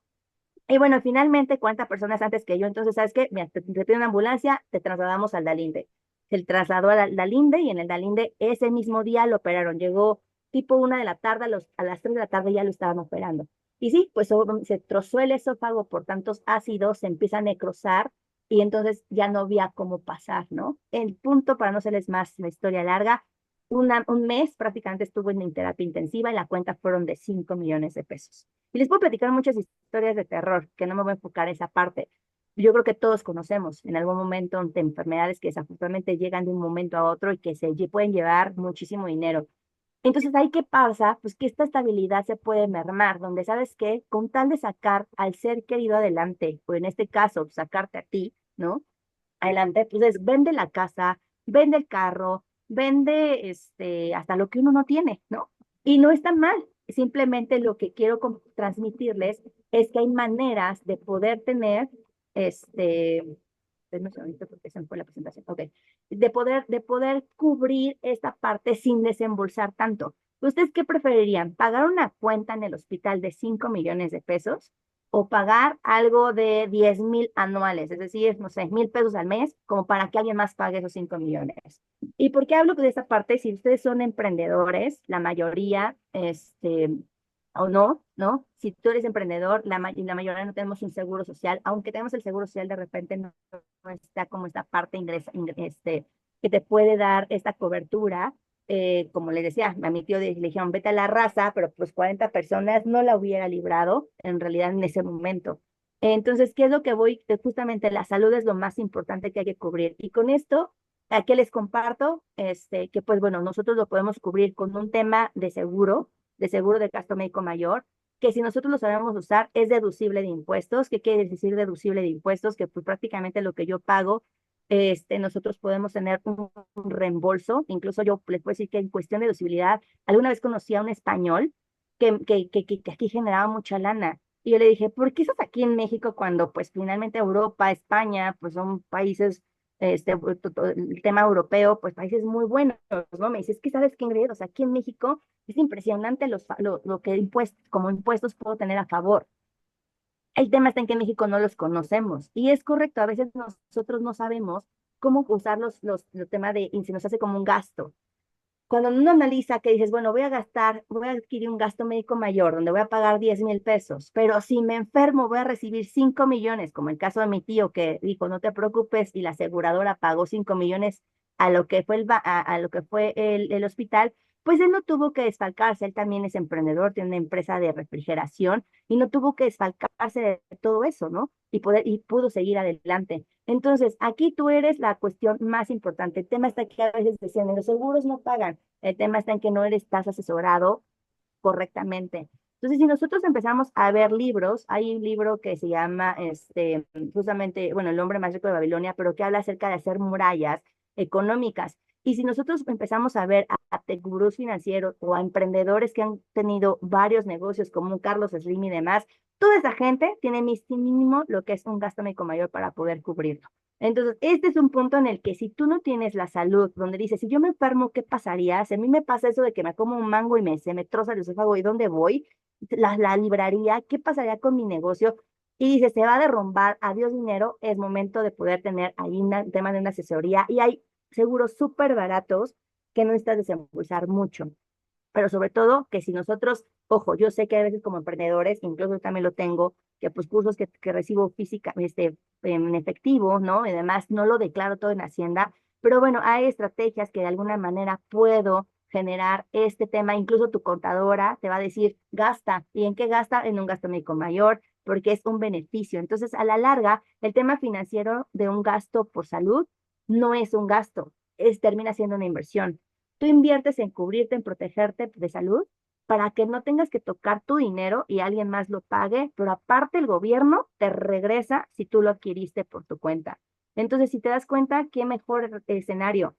Y bueno, finalmente 40 personas antes que yo, entonces, ¿sabes qué? Mira, te pido una ambulancia, te trasladamos al Dalinde. Se trasladó al Dalinde y en el Dalinde ese mismo día lo operaron. Llegó tipo 1 de la tarde, a las 3 de la tarde ya lo estaban operando. Y sí, pues se trozó el esófago por tantos ácidos, se empieza a necrosar y entonces ya no había cómo pasar, ¿no? El punto, para no hacerles más la historia larga, un mes prácticamente estuvo en terapia intensiva y la cuenta fueron de 5 millones de pesos. Y les puedo platicar muchas historias de terror, que no me voy a enfocar en esa parte. Yo creo que todos conocemos en algún momento de enfermedades que desafortunadamente llegan de un momento a otro y que pueden llevar muchísimo dinero. Entonces, ¿ahí qué pasa? Pues que esta estabilidad se puede mermar, donde sabes que con tal de sacar al ser querido adelante, o en este caso, sacarte a ti, ¿no? Adelante, pues vende la casa, vende el carro, vende hasta lo que uno no tiene, ¿no? Y no está mal, simplemente lo que quiero transmitirles es que hay maneras de poder tener, denme un segundito porque se me fue la presentación, ok, de poder cubrir esta parte sin desembolsar tanto. ¿Ustedes qué preferirían? ¿Pagar una cuenta en el hospital de 5 millones de pesos o pagar algo de 10,000 anuales, es decir, no sé, 1,000 pesos al mes, como para que alguien más pague esos 5 millones? ¿Y por qué hablo de esta parte? Si ustedes son emprendedores, la mayoría, o no, ¿no? Si tú eres emprendedor, la mayoría no tenemos un seguro social, aunque tenemos el seguro social, de repente no está como esta parte que te puede dar esta cobertura. Como les decía, a mi tío le dijeron, vete a la raza, pero pues 40 personas no la hubiera librado en realidad en ese momento. Entonces, ¿qué es lo que voy? Que justamente la salud es lo más importante que hay que cubrir. Y con esto, ¿a qué les comparto? Que pues bueno, nosotros lo podemos cubrir con un tema de seguro de gasto médico mayor, que si nosotros lo sabemos usar es deducible de impuestos. ¿Qué quiere decir deducible de impuestos? Que pues prácticamente lo que yo pago, nosotros podemos tener un reembolso. Incluso yo les puedo decir que en cuestión de deducibilidad, alguna vez conocí a un español que aquí generaba mucha lana. Y yo le dije, ¿por qué estás aquí en México cuando pues finalmente Europa, España, pues son países, el tema europeo, pues países muy buenos, ¿no? Me dice, es que sabes qué, Ingrid, o sea, aquí en México es impresionante lo que como impuestos puedo tener a favor. El tema está en que en México no los conocemos. Y es correcto, a veces nosotros no sabemos cómo usar los temas y se nos hace como un gasto. Cuando uno analiza que dices, bueno, voy a adquirir un gasto médico mayor donde voy a pagar 10,000 pesos, pero si me enfermo voy a recibir 5 millones, como el caso de mi tío que dijo, no te preocupes, y la aseguradora pagó 5 millones a lo que fue a lo que fue el hospital, pues él no tuvo que desfalcarse, él también es emprendedor, tiene una empresa de refrigeración y no tuvo que desfalcarse de todo eso, ¿no? Y pudo seguir adelante. Entonces, aquí tú eres la cuestión más importante. El tema está que a veces decían, los seguros no pagan. El tema está en que no estás asesorado correctamente. Entonces, si nosotros empezamos a ver libros, hay un libro que se llama, justamente, bueno, El hombre más rico de Babilonia, pero que habla acerca de hacer murallas económicas. Y si nosotros empezamos a ver a gurús financieros o a emprendedores que han tenido varios negocios, como un Carlos Slim y demás, toda esa gente tiene mínimo lo que es un gasto médico mayor para poder cubrirlo. Entonces, este es un punto en el que si tú no tienes la salud, donde dices, si yo me enfermo, ¿qué pasaría? Si a mí me pasa eso de que me como un mango y se me troza el esófago, ¿y dónde voy? La libraría, ¿qué pasaría con mi negocio? Y dices, se va a derrumbar, adiós dinero, es momento de poder tener ahí un tema de una asesoría. Y hay seguros súper baratos que no necesitas desembolsar mucho. Pero sobre todo que si nosotros, ojo, yo sé que a veces como emprendedores, incluso yo también lo tengo, que pues cursos que recibo física, en efectivo, ¿no? Y además no lo declaro todo en Hacienda, pero bueno, hay estrategias que de alguna manera puedo generar este tema. Incluso tu contadora te va a decir, gasta. ¿Y en qué gasta? En un gasto médico mayor, porque es un beneficio. Entonces, a la larga, el tema financiero de un gasto por salud no es un gasto, termina siendo una inversión. Tú inviertes en cubrirte, en protegerte de salud, para que no tengas que tocar tu dinero y alguien más lo pague, pero aparte el gobierno te regresa si tú lo adquiriste por tu cuenta. Entonces, si te das cuenta, qué mejor escenario.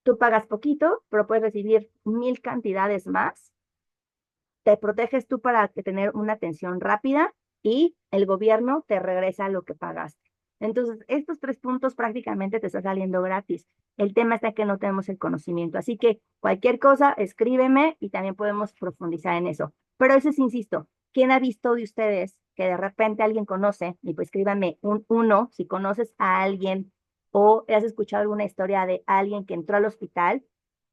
Tú pagas poquito, pero puedes recibir 1,000 cantidades más, te proteges tú para tener una atención rápida y el gobierno te regresa lo que pagaste. Entonces, estos 3 puntos prácticamente te está saliendo gratis. El tema está que no tenemos el conocimiento. Así que cualquier cosa, escríbeme y también podemos profundizar en eso. Pero eso es, insisto, ¿quién ha visto de ustedes que de repente alguien conoce? Y pues escríbame un uno si conoces a alguien o has escuchado alguna historia de alguien que entró al hospital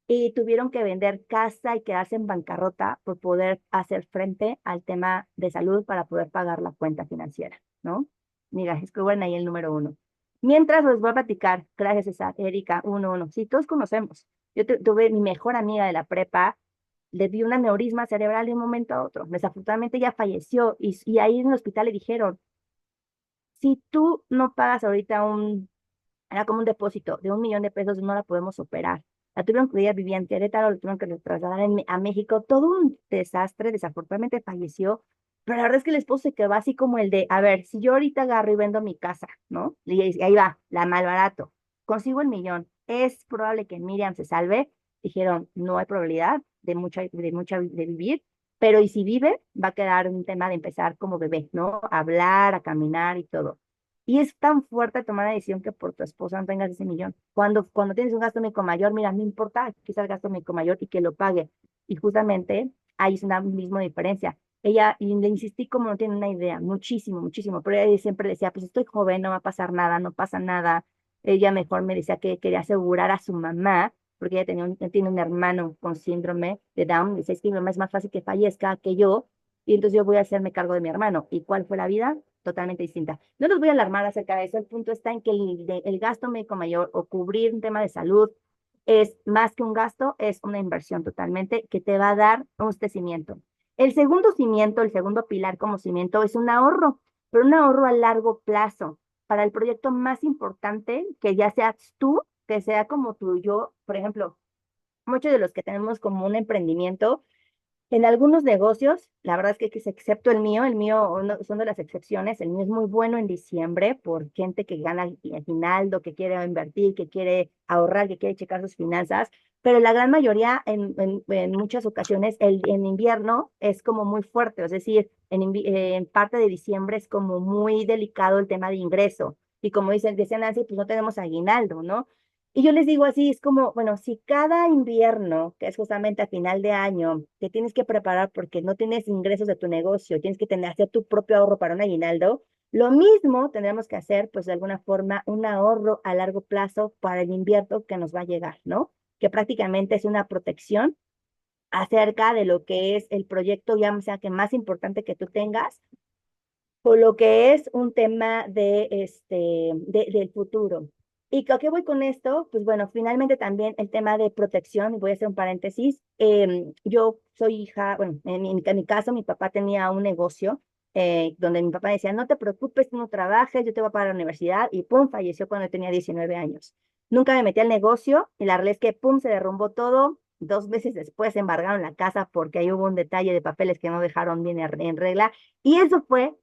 y tuvieron que vender casa y quedarse en bancarrota por poder hacer frente al tema de salud para poder pagar la cuenta financiera, ¿no? Mira, escriban ahí el número uno. Mientras les voy a platicar, gracias César, Erika, uno. Sí, todos conocemos. Yo tuve mi mejor amiga de la prepa, le dio un aneurisma cerebral de un momento a otro. Desafortunadamente ella falleció y ahí en el hospital le dijeron, si tú no pagas ahorita era como un depósito de 1 millón de pesos, no la podemos operar. La tuvieron que ella vivía en Querétaro, la tuvieron que trasladar a México, todo un desastre, desafortunadamente falleció, pero la verdad es que el esposo se quedó así como el de, a ver, si yo ahorita agarro y vendo mi casa, ¿no? Y ahí va, la malbarato, consigo el millón, es probable que Miriam se salve. Dijeron, no hay probabilidad de vivir, pero y si vive, va a quedar un tema de empezar como bebé, ¿no? A hablar, a caminar y todo. Y es tan fuerte tomar la decisión que por tu esposa no tengas ese millón. Cuando tienes un gasto médico mayor, mira, no importa que sea el gasto médico mayor y que lo pague. Y justamente ahí es una misma diferencia. Ella, y le insistí como no tiene una idea, muchísimo, muchísimo, pero ella siempre decía, pues estoy joven, no va a pasar nada, no pasa nada. ella mejor me decía que quería asegurar a su mamá, porque ella tiene un hermano con síndrome de Down, dice, es que mi mamá es más fácil que fallezca que yo, y entonces yo voy a hacerme cargo de mi hermano. ¿Y cuál fue la vida? Totalmente distinta. No los voy a alarmar acerca de eso, el punto está en que el gasto médico mayor o cubrir un tema de salud es más que un gasto, es una inversión totalmente que te va a dar un cimiento. El segundo cimiento, el segundo pilar como cimiento es un ahorro, pero un ahorro a largo plazo para el proyecto más importante, que ya seas tú, que sea como tú y yo, por ejemplo, muchos de los que tenemos como un emprendimiento, en algunos negocios, la verdad es que excepto el mío son de las excepciones, el mío es muy bueno en diciembre por gente que gana aguinaldo, que quiere invertir, que quiere ahorrar, que quiere checar sus finanzas, pero la gran mayoría, en muchas ocasiones, en invierno es como muy fuerte, es decir, en parte de diciembre es como muy delicado el tema de ingreso. Y como dice Nancy, pues no tenemos aguinaldo, ¿no? Y yo les digo así, es como, bueno, si cada invierno, que es justamente a final de año, te tienes que preparar porque no tienes ingresos de tu negocio, tienes que hacer tu propio ahorro para un aguinaldo, lo mismo tendremos que hacer, pues de alguna forma, un ahorro a largo plazo para el invierno que nos va a llegar, ¿no? Que prácticamente es una protección acerca de lo que es el proyecto, ya sea que más importante que tú tengas, por lo que es un tema del futuro. ¿Y a qué voy con esto? Pues bueno, finalmente también el tema de protección, y voy a hacer un paréntesis. Yo soy hija, bueno, en mi caso, mi papá tenía un negocio donde mi papá decía, no te preocupes, tú no trabajes, yo te voy a pagar la universidad, y pum, falleció cuando tenía 19 años. Nunca me metí al negocio, y la realidad es que pum, se derrumbó todo. 2 meses después embargaron la casa porque ahí hubo un detalle de papeles que no dejaron bien en regla, y eso fue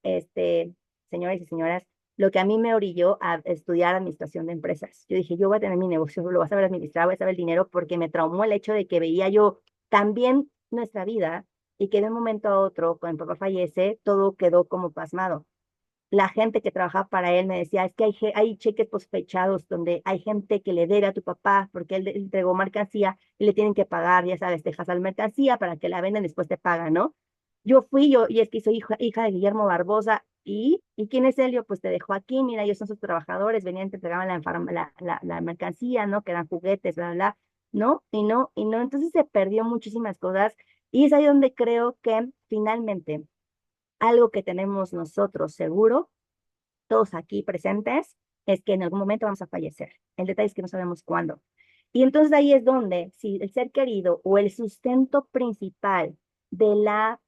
este, señores y señoras, lo que a mí me orilló a estudiar administración de empresas. Yo dije, yo voy a tener mi negocio, lo voy a saber administrar, voy a saber el dinero, porque me traumó el hecho de que veía yo también nuestra vida y que de un momento a otro, cuando mi papá fallece, todo quedó como pasmado. La gente que trabajaba para él me decía, es que hay cheques sospechados donde hay gente que le debe a tu papá porque él entregó mercancía y le tienen que pagar, ya sabes, dejas la mercancía para que la vendan y después te pagan, ¿no? Y es que soy hija de Guillermo Barbosa. ¿Y quién es Helio? Pues te dejó aquí, mira, ellos son sus trabajadores, venían, te entregaban la mercancía, ¿no? Que eran juguetes, bla, bla, bla, ¿no? Y no, entonces se perdió muchísimas cosas y es ahí donde creo que finalmente algo que tenemos nosotros seguro, todos aquí presentes, es que en algún momento vamos a fallecer. El detalle es que no sabemos cuándo. Y entonces ahí es donde, si el ser querido o el sustento principal de la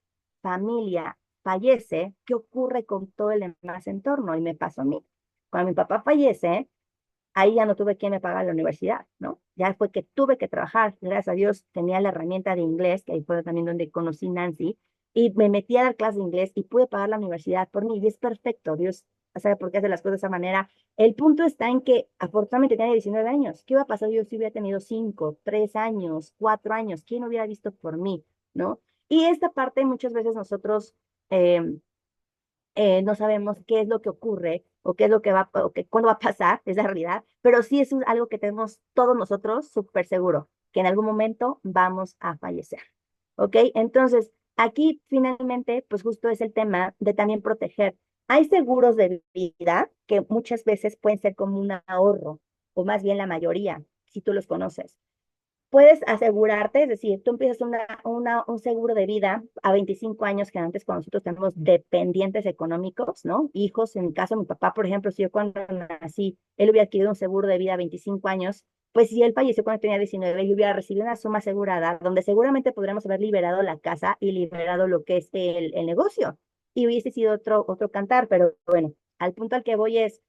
familia fallece, ¿qué ocurre con todo el demás entorno? Y me pasó a mí. Cuando mi papá fallece, ahí ya no tuve quien me pagara la universidad, ¿no? Ya fue que tuve que trabajar. Gracias a Dios tenía la herramienta de inglés, que ahí fue también donde conocí Nancy, y me metí a dar clases de inglés y pude pagar la universidad por mí. Y es perfecto, Dios sabe por qué hace las cosas de esa manera. El punto está en que afortunadamente tenía 19 años. ¿Qué hubiera pasado yo si hubiera tenido 5, 3 años, 4 años? ¿Quién hubiera visto por mí, no? Y esta parte muchas veces nosotros eh, no sabemos qué es lo que ocurre o qué es lo que cuándo va a pasar, es la realidad, pero sí es algo que tenemos todos nosotros súper seguro, que en algún momento vamos a fallecer. ¿Ok? Entonces, aquí finalmente, pues justo es el tema de también proteger. Hay seguros de vida que muchas veces pueden ser como un ahorro, o más bien la mayoría, si tú los conoces. Puedes asegurarte, es decir, tú empiezas un seguro de vida a 25 años, que antes cuando nosotros tenemos dependientes económicos, ¿no? Hijos, en mi caso, mi papá, por ejemplo, si yo cuando nací, él hubiera adquirido un seguro de vida a 25 años, pues si él falleció cuando tenía 19, yo hubiera recibido una suma asegurada, donde seguramente podríamos haber liberado la casa y liberado lo que es el negocio. Y hubiese sido otro cantar, pero bueno, al punto al que voy es,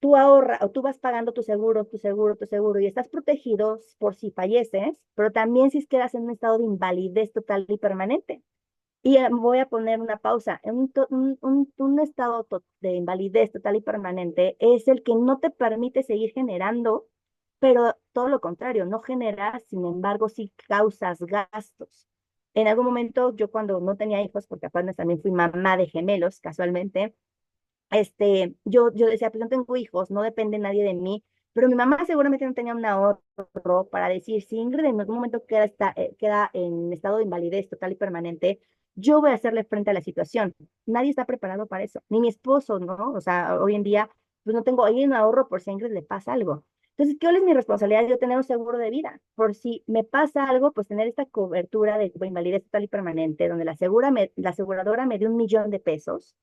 tú ahorras o tú vas pagando tu seguro, tu seguro, tu seguro y estás protegido por si falleces, pero también si quedas en un estado de invalidez total y permanente. Y voy a poner una pausa. Un estado de invalidez total y permanente es el que no te permite seguir generando, pero todo lo contrario, no generas, sin embargo, sí causas gastos. En algún momento, yo cuando no tenía hijos, porque apenas también fui mamá de gemelos, casualmente, yo decía, pues no tengo hijos, no depende nadie de mí, pero mi mamá seguramente no tenía un ahorro para decir, si Ingrid en algún momento queda en estado de invalidez total y permanente, yo voy a hacerle frente a la situación. Nadie está preparado para eso, ni mi esposo, ¿no? O sea, hoy en día pues no tengo ahí un ahorro por si a Ingrid le pasa algo. Entonces, ¿qué es mi responsabilidad? Yo tener un seguro de vida. Por si me pasa algo, pues tener esta cobertura de invalidez total y permanente, donde la aseguradora me dé 1 millón de pesos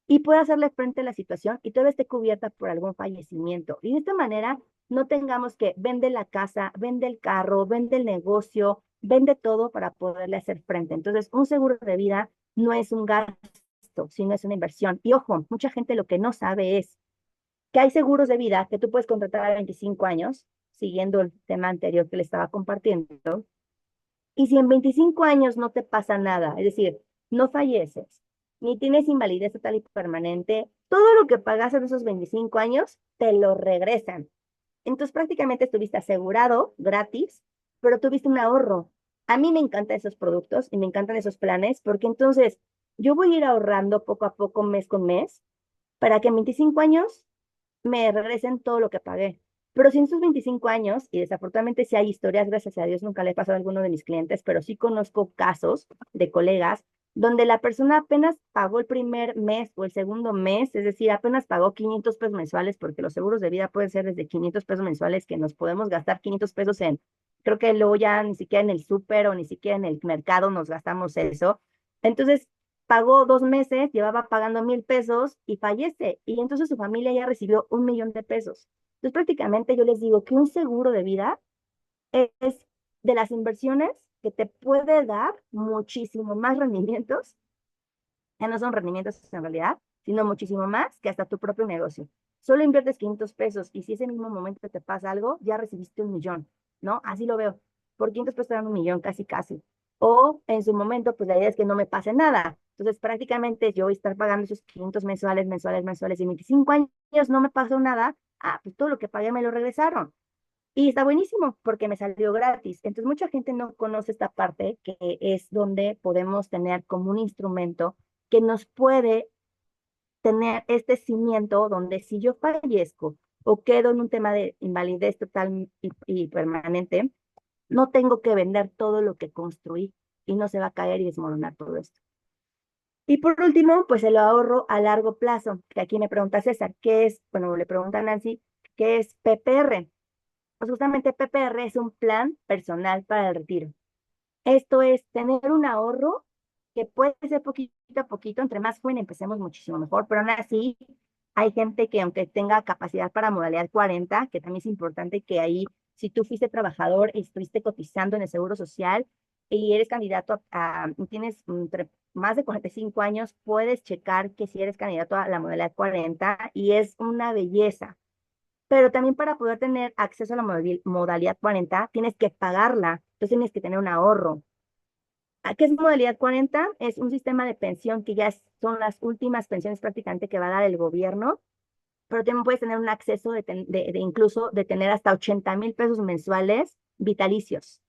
y pueda hacerle frente a la situación y todavía esté cubierta por algún fallecimiento. Y de esta manera no tengamos que vende la casa, vende el carro, vende el negocio, vende todo para poderle hacer frente. Entonces, un seguro de vida no es un gasto, sino es una inversión. Y ojo, mucha gente lo que no sabe es que hay seguros de vida que tú puedes contratar a 25 años, siguiendo el tema anterior que le estaba compartiendo, y si en 25 años no te pasa nada, es decir, no falleces, ni tienes invalidez total y permanente, todo lo que pagaste en esos 25 años te lo regresan. Entonces prácticamente estuviste asegurado gratis, pero tuviste un ahorro. A mí me encantan esos productos y me encantan esos planes porque entonces yo voy a ir ahorrando poco a poco, mes con mes, para que en 25 años me regresen todo lo que pagué. Pero si en sus 25 años, y desafortunadamente sí hay historias, gracias a Dios nunca le he pasado a alguno de mis clientes, pero sí conozco casos de colegas donde la persona apenas pagó el primer mes o el segundo mes, es decir, apenas pagó 500 pesos mensuales, porque los seguros de vida pueden ser desde 500 pesos mensuales que nos podemos gastar 500 pesos en, creo que luego ya ni siquiera en el súper o ni siquiera en el mercado nos gastamos eso. Entonces, pagó 2 meses, llevaba pagando 1,000 pesos y fallece. Y entonces su familia ya recibió 1 millón de pesos. Entonces prácticamente yo les digo que un seguro de vida es de las inversiones que te puede dar muchísimo más rendimientos, ya no son rendimientos en realidad, sino muchísimo más que hasta tu propio negocio. Solo inviertes 500 pesos y si ese mismo momento te pasa algo, ya recibiste 1 millón, ¿no? Así lo veo. Por 500 pesos te dan 1 millón, casi, casi. O en su momento, pues la idea es que no me pase nada. Entonces, prácticamente yo voy a estar pagando esos 500 mensuales, mensuales, mensuales, y en 25 años no me pasó nada. Ah, pues todo lo que pagué me lo regresaron. Y está buenísimo porque me salió gratis. Entonces, mucha gente no conoce esta parte que es donde podemos tener como un instrumento que nos puede tener este cimiento donde si yo fallezco o quedo en un tema de invalidez total y permanente, no tengo que vender todo lo que construí y no se va a caer y desmoronar todo esto. Y por último, pues el ahorro a largo plazo, que aquí me pregunta César, ¿qué es? Bueno, le pregunta Nancy, ¿qué es PPR? Pues justamente PPR es un plan personal para el retiro. Esto es tener un ahorro que puede ser poquito a poquito, entre más joven empecemos muchísimo mejor, pero aún así hay gente que aunque tenga capacidad para modalidad 40, que también es importante que ahí, si tú fuiste trabajador y estuviste cotizando en el Seguro Social y eres candidato tienes más de 45 años, puedes checar que si eres candidato a la modalidad 40 y es una belleza. Pero también para poder tener acceso a la modalidad 40, tienes que pagarla, entonces tienes que tener un ahorro. ¿Qué es modalidad 40? Es un sistema de pensión que ya son las últimas pensiones prácticamente que va a dar el gobierno, pero también puedes tener un acceso de incluso de tener hasta 80,000 pesos mensuales vitalicios.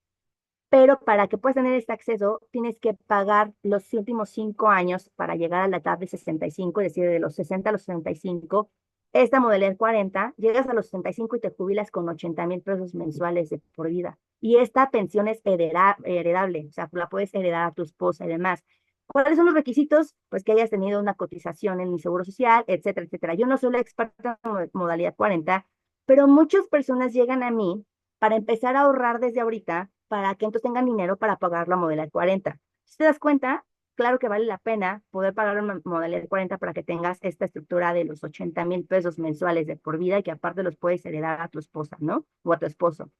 Pero para que puedas tener este acceso, tienes que pagar los últimos 5 años para llegar a la edad de 65, es decir, de los 60 a los 65. Esta modalidad 40, llegas a los 65 y te jubilas con 80,000 pesos mensuales de por vida. Y esta pensión es heredable, o sea, la puedes heredar a tu esposa y demás. ¿Cuáles son los requisitos? Pues que hayas tenido una cotización en mi seguro social, etcétera, etcétera. Yo no soy la experta en modalidad 40, pero muchas personas llegan a mí para empezar a ahorrar desde ahorita, para que entonces tengan dinero para pagar la modalidad 40. Si te das cuenta, claro que vale la pena poder pagar una modalidad 40 para que tengas esta estructura de los 80,000 pesos mensuales de por vida y que aparte los puedes heredar a tu esposa, ¿no? O a tu esposo.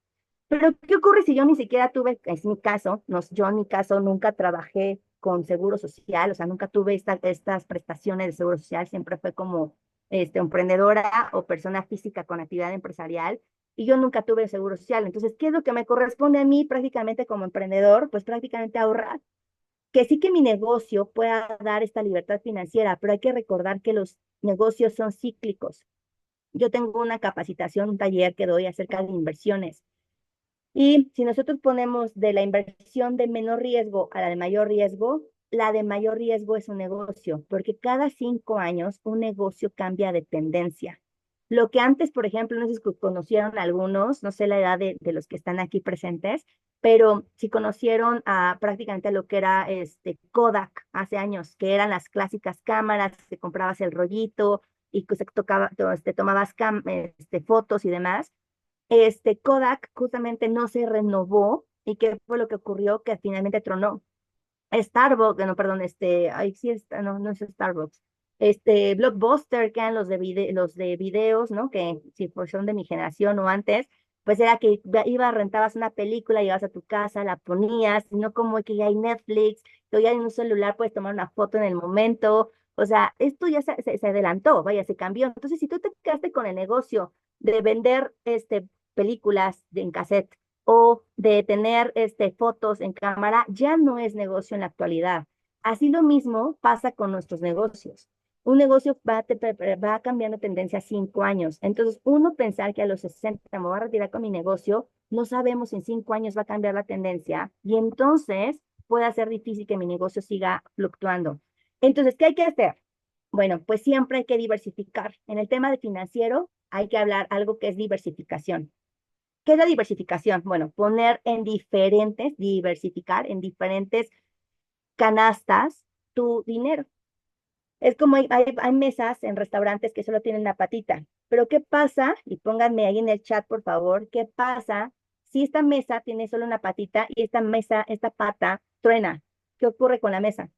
Pero, ¿qué ocurre si yo ni siquiera tuve, es mi caso, no, yo en mi caso nunca trabajé con seguro social, o sea, nunca tuve estas prestaciones de seguro social, siempre fue como emprendedora o persona física con actividad empresarial, y yo nunca tuve seguro social. Entonces, ¿qué es lo que me corresponde a mí prácticamente como emprendedor? Pues prácticamente ahorrar. Que sí que mi negocio pueda dar esta libertad financiera, pero hay que recordar que los negocios son cíclicos. Yo tengo una capacitación, un taller que doy acerca de inversiones. Y si nosotros ponemos de la inversión de menor riesgo a la de mayor riesgo, la de mayor riesgo es un negocio, porque cada 5 años un negocio cambia de tendencia. Lo que antes, por ejemplo, no sé si conocieron algunos, no sé la edad de los que están aquí presentes, pero si conocieron a prácticamente lo que era Kodak hace años, que eran las clásicas cámaras, que comprabas el rollito, y que se tocaba, tomabas fotos y demás, Kodak justamente no se renovó. ¿Y qué fue lo que ocurrió? Que finalmente tronó. Starbucks, no, perdón, ay, sí, no, no es Starbucks. Blockbuster, que eran los de videos, ¿no? Que si pues son de mi generación o antes, pues era que rentabas una película, llegabas a tu casa, la ponías, no como que ya hay Netflix, que ya en un celular puedes tomar una foto en el momento. O sea, esto ya se adelantó, vaya, se cambió. Entonces, si tú te quedaste con el negocio de vender películas en cassette, o de tener fotos en cámara, ya no es negocio en la actualidad. Así lo mismo pasa con nuestros negocios. Un negocio va cambiando tendencia a 5 años. Entonces, uno pensar que a los 60 me voy a retirar con mi negocio, no sabemos si en 5 años va a cambiar la tendencia y entonces puede ser difícil que mi negocio siga fluctuando. Entonces, ¿qué hay que hacer? Bueno, pues siempre hay que diversificar. En el tema de financiero hay que hablar algo que es diversificación. ¿Qué es la diversificación? Bueno, diversificar en diferentes canastas tu dinero. Es como hay mesas en restaurantes que solo tienen una patita. Pero ¿qué pasa? Y pónganme ahí en el chat, por favor, ¿qué pasa si esta mesa tiene solo una patita y esta pata truena? ¿Qué ocurre con la mesa?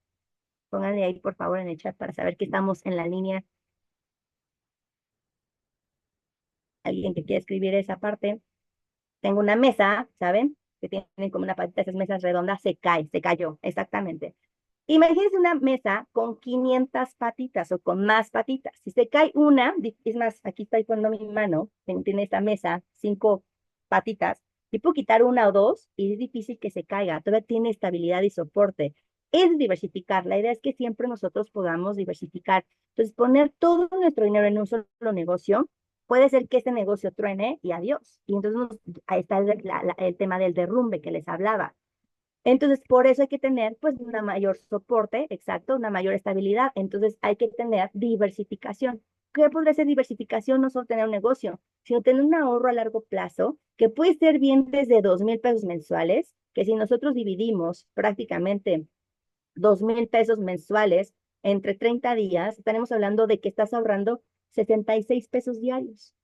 Pónganle ahí, por favor, en el chat para saber que estamos en la línea. Alguien que quiera escribir esa parte. Tengo una mesa, ¿saben? Que tienen como una patita, esas mesas redondas, se cayó, exactamente. Imagínense una mesa con 500 patitas o con más patitas. Si se cae una, es más, aquí estoy poniendo mi mano, tiene esta mesa, 5 patitas, y puedo quitar una o dos y es difícil que se caiga, todavía tiene estabilidad y soporte. Es diversificar, la idea es que siempre nosotros podamos diversificar. Entonces, poner todo nuestro dinero en un solo negocio, puede ser que este negocio truene y adiós. Y entonces ahí está el tema del derrumbe que les hablaba. Entonces, por eso hay que tener, pues, una mayor soporte, exacto, una mayor estabilidad. Entonces, hay que tener diversificación. ¿Qué podría ser diversificación? No solo tener un negocio, sino tener un ahorro a largo plazo, que puede ser bien desde 2,000 pesos mensuales, que si nosotros dividimos prácticamente 2,000 pesos mensuales entre 30 días, estaremos hablando de que estás ahorrando 66 pesos diarios.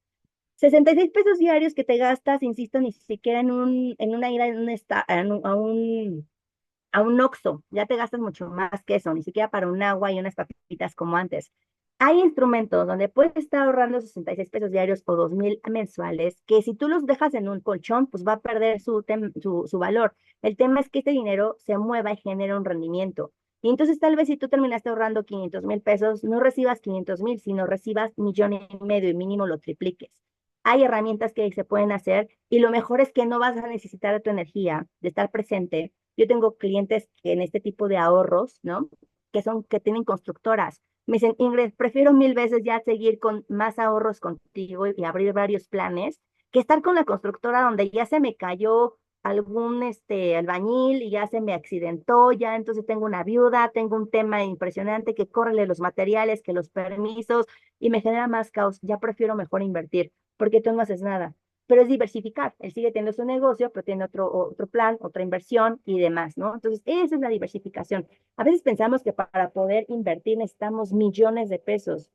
66 pesos diarios que te gastas, insisto, ni siquiera en una ida a un Oxxo, ya te gastas mucho más que eso, ni siquiera para un agua y unas papitas como antes. Hay instrumentos donde puedes estar ahorrando 66 pesos diarios o 2,000 mensuales, que si tú los dejas en un colchón, pues va a perder su valor. El tema es que este dinero se mueva y genera un rendimiento. Y entonces tal vez si tú terminaste ahorrando 500,000 pesos, no recibas 500,000, sino recibas 1,5 millones y mínimo lo tripliques. Hay herramientas que se pueden hacer y lo mejor es que no vas a necesitar de tu energía, de estar presente. Yo tengo clientes que en este tipo de ahorros, ¿no? Que tienen constructoras. Me dicen, Ingrid, prefiero 1,000 veces ya seguir con más ahorros contigo y abrir varios planes que estar con la constructora donde ya se me cayó algún albañil y ya se me accidentó, ya entonces tengo una viuda, tengo un tema impresionante que córrele los materiales, que los permisos y me genera más caos. Ya prefiero mejor invertir porque tú no haces nada. Pero es diversificar. Él sigue teniendo su negocio, pero tiene otro plan, otra inversión y demás, ¿no? Entonces, esa es la diversificación. A veces pensamos que para poder invertir necesitamos millones de pesos.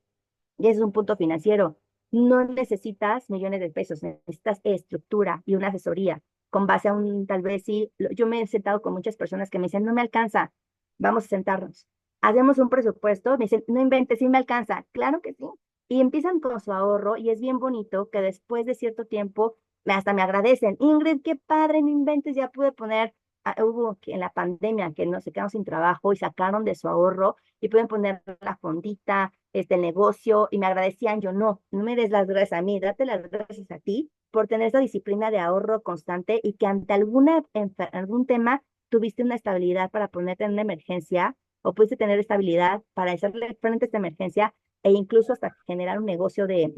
Y ese es un punto financiero. No necesitas millones de pesos, necesitas estructura y una asesoría con base a tal vez sí, yo me he sentado con muchas personas que me dicen, no me alcanza, vamos a sentarnos. Hacemos un presupuesto, me dicen, no inventes, sí me alcanza. Claro que sí. Y empiezan con su ahorro y es bien bonito que después de cierto tiempo hasta me agradecen. Ingrid, qué padre, no inventes, ya pude poner, hubo que en la pandemia que no se quedaron sin trabajo y sacaron de su ahorro y pueden poner la fondita, el negocio, y me agradecían, yo no me des las gracias a mí, date las gracias a ti por tener esa disciplina de ahorro constante y que ante algún tema tuviste una estabilidad para ponerte en una emergencia o pudiste tener estabilidad para hacerle frente a esta emergencia e incluso hasta generar un negocio en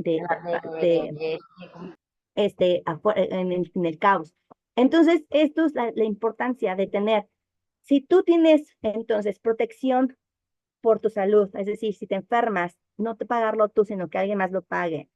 el caos. Entonces, esto es la importancia de tener, si tú tienes entonces protección por tu salud, es decir, si te enfermas, no te pagarlo tú, sino que alguien más lo pague.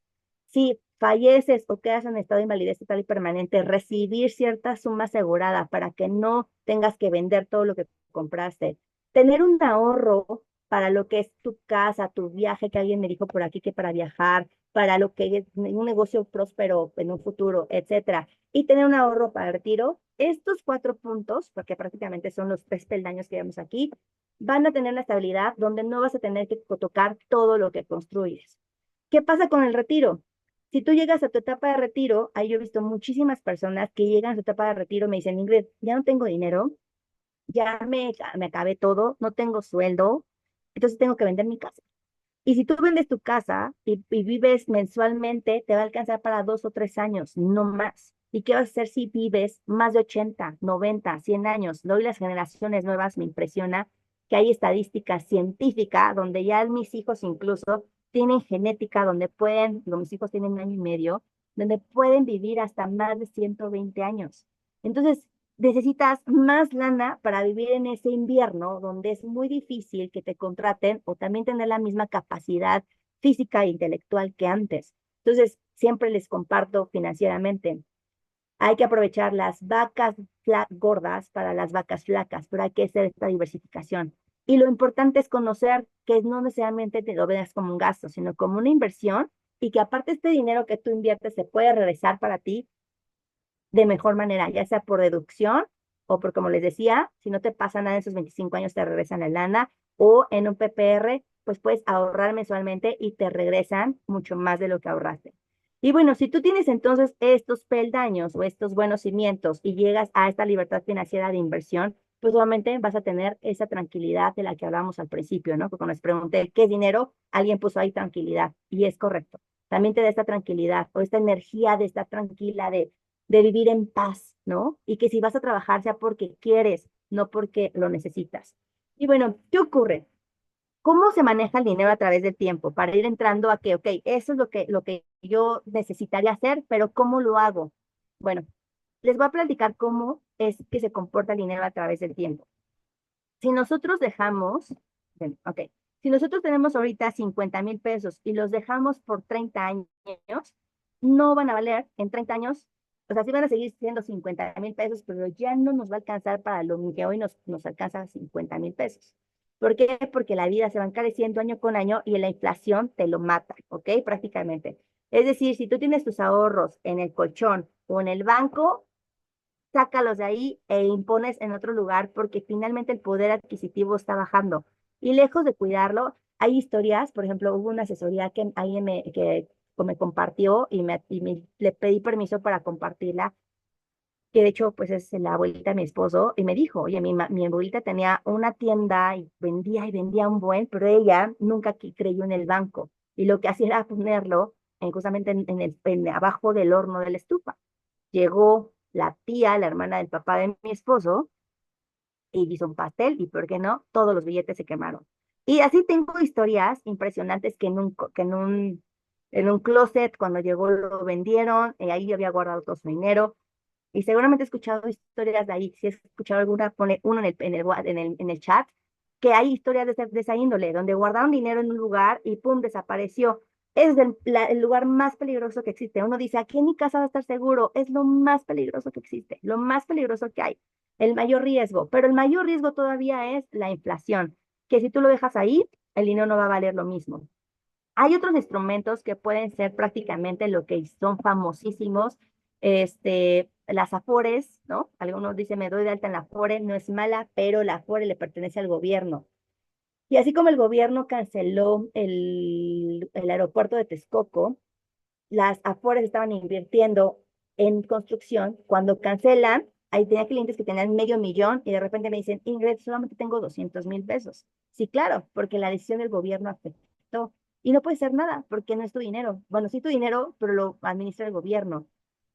Si falleces o quedas en estado de invalidez total y permanente, recibir cierta suma asegurada para que no tengas que vender todo lo que compraste. Tener un ahorro para lo que es tu casa, tu viaje, que alguien me dijo por aquí que para viajar, para lo que es un negocio próspero en un futuro, etcétera, y tener un ahorro para el retiro, estos 4 puntos, porque prácticamente son los 3 peldaños que vemos aquí, van a tener la estabilidad donde no vas a tener que tocar todo lo que construyes. ¿Qué pasa con el retiro? Si tú llegas a tu etapa de retiro, ahí yo he visto muchísimas personas que llegan a su etapa de retiro y me dicen, Ingrid, ya no tengo dinero, ya me acabé todo, no tengo sueldo, entonces tengo que vender mi casa. Y si tú vendes tu casa y vives mensualmente, te va a alcanzar para 2 o 3 años, no más. ¿Y qué vas a hacer si vives más de 80, 90, 100 años? Hoy las generaciones nuevas me impresiona que hay estadística científica donde ya mis hijos incluso tienen genética donde mis hijos tienen 1 año y medio, donde pueden vivir hasta más de 120 años. Entonces, necesitas más lana para vivir en ese invierno donde es muy difícil que te contraten o también tener la misma capacidad física e intelectual que antes. Entonces, siempre les comparto financieramente. Hay que aprovechar las vacas gordas para las vacas flacas, pero hay que hacer esta diversificación. Y lo importante es conocer que no necesariamente te lo veas como un gasto, sino como una inversión y que aparte este dinero que tú inviertes se puede regresar para ti de mejor manera, ya sea por deducción o por, como les decía, si no te pasa nada en esos 25 años, te regresan la lana, o en un PPR, pues puedes ahorrar mensualmente y te regresan mucho más de lo que ahorraste. Y bueno, si tú tienes entonces estos peldaños o estos buenos cimientos y llegas a esta libertad financiera de inversión, pues obviamente vas a tener esa tranquilidad de la que hablábamos al principio, ¿no? Porque cuando les pregunté qué es dinero, alguien puso ahí tranquilidad y es correcto. También te da esta tranquilidad o esta energía de estar tranquila, de vivir en paz, ¿no? Y que si vas a trabajar sea porque quieres, no porque lo necesitas. Y bueno, ¿qué ocurre? ¿Cómo se maneja el dinero a través del tiempo? Para ir entrando a que, ok, eso es lo que yo necesitaría hacer, pero ¿cómo lo hago? Bueno, les voy a platicar cómo es que se comporta el dinero a través del tiempo. Si nosotros dejamos, ok, si nosotros tenemos ahorita 50,000 pesos y los dejamos por 30 años, no van a valer en 30 años, o sea, sí van a seguir siendo 50,000 pesos, pero ya no nos va a alcanzar para lo que hoy nos alcanza 50,000 pesos. ¿Por qué? Porque la vida se va encareciendo año con año y la inflación te lo mata, ¿ok? Prácticamente. Es decir, si tú tienes tus ahorros en el colchón o en el banco, sácalos de ahí e impones en otro lugar porque finalmente el poder adquisitivo está bajando. Y lejos de cuidarlo, hay historias, por ejemplo, hubo una asesoría que alguien me compartió le pedí permiso para compartirla, que de hecho pues es la abuelita de mi esposo, y me dijo, oye, mi abuelita tenía una tienda y vendía un buen, pero ella nunca creyó en el banco. Y lo que hacía era ponerlo justamente abajo del horno de la estufa. Llegó la tía, la hermana del papá de mi esposo, y hizo un pastel, y por qué no, todos los billetes se quemaron. Y así tengo historias impresionantes que en un closet, cuando llegó, lo vendieron, ahí yo había guardado todo su dinero, y seguramente he escuchado historias de ahí. Si has escuchado alguna, pone uno en el chat, que hay historias de esa índole, donde guardaron dinero en un lugar y pum, desapareció. Es el lugar más peligroso que existe. Uno dice, aquí en mi casa va a estar seguro. Es lo más peligroso que existe, lo más peligroso que hay, el mayor riesgo. Pero el mayor riesgo todavía es la inflación, que si tú lo dejas ahí, el dinero no va a valer lo mismo. Hay otros instrumentos que pueden ser prácticamente lo que son famosísimos, las Afores, ¿no? Algunos dicen, me doy de alta en la Afore, no es mala, pero la Afore le pertenece al gobierno. Y así como el gobierno canceló el aeropuerto de Texcoco, las Afores estaban invirtiendo en construcción. Cuando cancelan, ahí tenía clientes que tenían medio millón y de repente me dicen, Ingrid, solamente tengo 200,000 pesos. Sí, claro, porque la decisión del gobierno afectó. Y no puede ser nada, porque no es tu dinero. Bueno, sí tu dinero, pero lo administra el gobierno.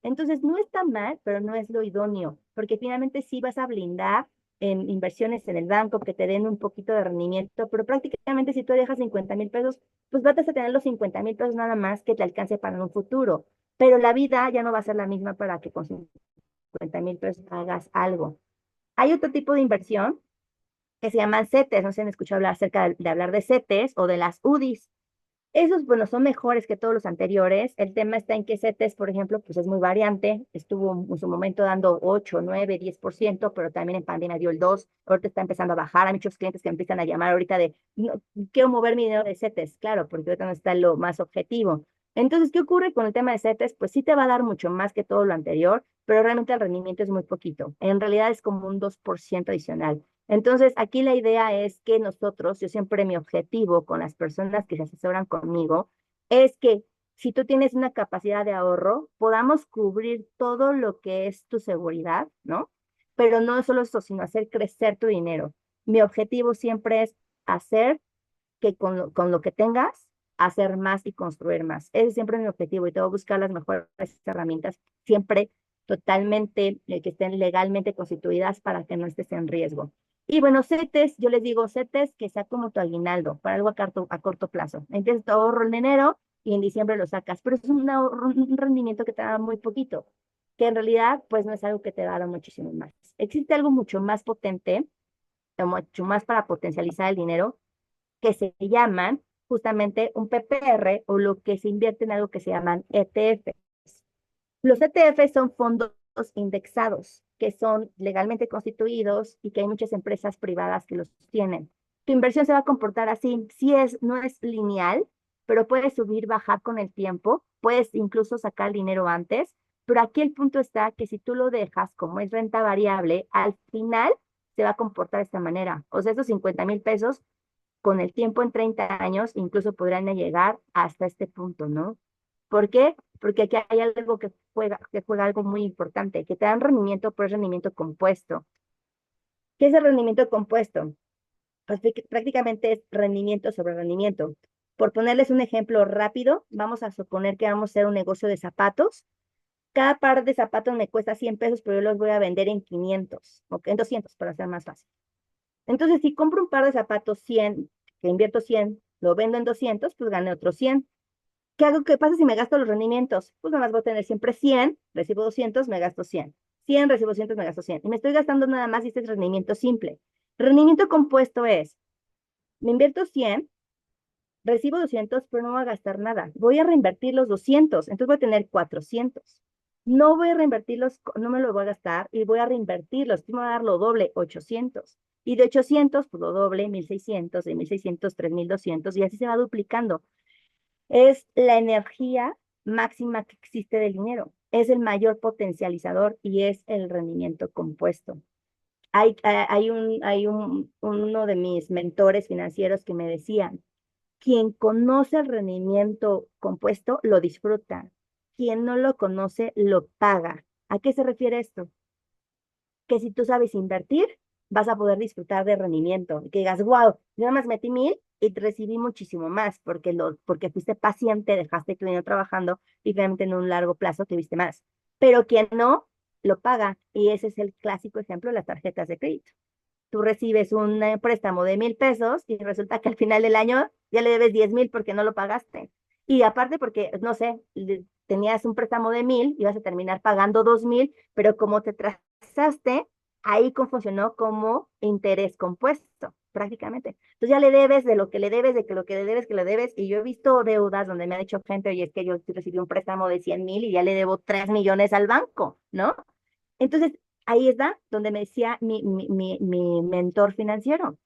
Entonces, no está mal, pero no es lo idóneo, porque finalmente sí vas a blindar en inversiones en el banco que te den un poquito de rendimiento, pero prácticamente si tú dejas 50,000 pesos, pues vas a tener los 50,000 pesos nada más que te alcance para un futuro. Pero la vida ya no va a ser la misma para que con 50,000 pesos hagas algo. Hay otro tipo de inversión que se llaman CETES. No sé si han escuchado hablar acerca de hablar de CETES o de las UDIs. Esos, bueno, son mejores que todos los anteriores. El tema está en que CETES, por ejemplo, pues es muy variante. Estuvo en su momento dando 8, 9, 10%, pero también en pandemia dio el 2%. Ahorita está empezando a bajar. Hay muchos clientes que empiezan a llamar ahorita de, no, quiero mover mi dinero de CETES, claro, porque ahorita no está lo más objetivo. Entonces, ¿qué ocurre con el tema de CETES? Pues sí te va a dar mucho más que todo lo anterior, pero realmente el rendimiento es muy poquito. En realidad es como un 2% adicional. Entonces, aquí la idea es que nosotros, yo siempre mi objetivo con las personas que se asesoran conmigo, es que si tú tienes una capacidad de ahorro, podamos cubrir todo lo que es tu seguridad, ¿no? Pero no solo eso, sino hacer crecer tu dinero. Mi objetivo siempre es hacer que con lo que tengas, hacer más y construir más. Ese es siempre mi objetivo y tengo que buscar las mejores herramientas, siempre totalmente que estén legalmente constituidas para que no estés en riesgo. Y bueno, CETES, yo les digo CETES que sea como tu aguinaldo, para algo a corto plazo. Empiezas tu ahorro en enero y en diciembre lo sacas, pero es un rendimiento que te da muy poquito, que en realidad pues no es algo que te va a dar muchísimo más. Existe algo mucho más potente, mucho más para potencializar el dinero, que se llaman justamente un PPR o lo que se invierte en algo que se llaman ETF. Los ETF son fondos indexados, que son legalmente constituidos y que hay muchas empresas privadas que los tienen. Tu inversión se va a comportar así, si es, no es lineal, pero puedes subir, bajar con el tiempo, puedes incluso sacar dinero antes, pero aquí el punto está que si tú lo dejas como es renta variable, al final se va a comportar de esta manera. O sea, esos 50,000 pesos con el tiempo en 30 años incluso podrán llegar hasta este punto, ¿no? ¿Por qué? Porque aquí hay algo que juega algo muy importante, que te dan rendimiento, pero es rendimiento compuesto. ¿Qué es el rendimiento compuesto? Pues prácticamente es rendimiento sobre rendimiento. Por ponerles un ejemplo rápido, vamos a suponer que vamos a hacer un negocio de zapatos. Cada par de zapatos me cuesta 100 pesos, pero yo los voy a vender en 500, o en 200 para ser más fácil. Entonces, si compro un par de zapatos 100, que invierto 100, lo vendo en 200, pues gane otros 100. ¿Qué hago? ¿Qué pasa si me gasto los rendimientos? Pues nada más voy a tener siempre 100, recibo 200, me gasto 100. 100, recibo 200, me gasto 100. Y me estoy gastando nada más y este es rendimiento simple. Rendimiento compuesto es, me invierto 100, recibo 200, pero no voy a gastar nada. Voy a reinvertir los 200, entonces voy a tener 400. No voy a reinvertirlos, no me los voy a gastar y voy a reinvertirlos. Me voy a dar lo doble, 800. Y de 800, pues lo doble, 1600, de 1600, 3200, y así se va duplicando. Es la energía máxima que existe del dinero. Es el mayor potencializador y es el rendimiento compuesto. Uno de mis mentores financieros que me decía, quien conoce el rendimiento compuesto lo disfruta. Quien no lo conoce lo paga. ¿A qué se refiere esto? Que si tú sabes invertir, vas a poder disfrutar de rendimiento. Que digas, wow, yo nada más metí 1,000 y recibí muchísimo más porque fuiste paciente, dejaste tu dinero trabajando y finalmente en un largo plazo tuviste más. Pero quien no, lo paga. Y ese es el clásico ejemplo de las tarjetas de crédito. Tú recibes un préstamo de 1,000 pesos y resulta que al final del año ya le debes 10,000 porque no lo pagaste. Y aparte porque, no sé, tenías un préstamo de 1,000 y vas a terminar pagando 2,000, pero como te trazaste, ahí funcionó como interés compuesto, prácticamente. Entonces ya le debes de lo que le debes, de que lo que le debes, que le debes. Y yo he visto deudas donde me ha dicho gente, oye, es que yo recibí un préstamo de 100,000 y ya le debo 3 millones al banco, ¿no? Entonces, ahí está donde me decía mi mentor financiero.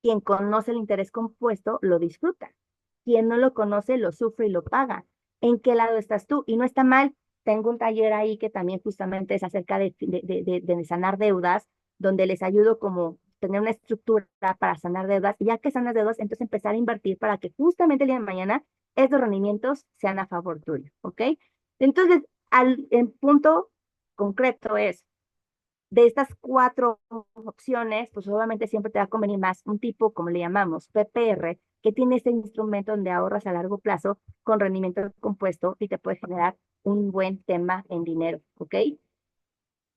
Quien conoce el interés compuesto lo disfruta. Quien no lo conoce lo sufre y lo paga. ¿En qué lado estás tú? Y no está mal. Tengo un taller ahí que también justamente es acerca de sanar deudas, donde les ayudo como tener una estructura para sanar deudas. Y ya que sanas deudas, entonces empezar a invertir para que justamente el día de mañana esos rendimientos sean a favor tuyo, ¿ok? Entonces, el punto concreto es, de estas cuatro opciones, pues obviamente siempre te va a convenir más un tipo, como le llamamos, PPR, que tiene este instrumento donde ahorras a largo plazo con rendimiento compuesto y te puede generar un buen tema en dinero, ¿ok?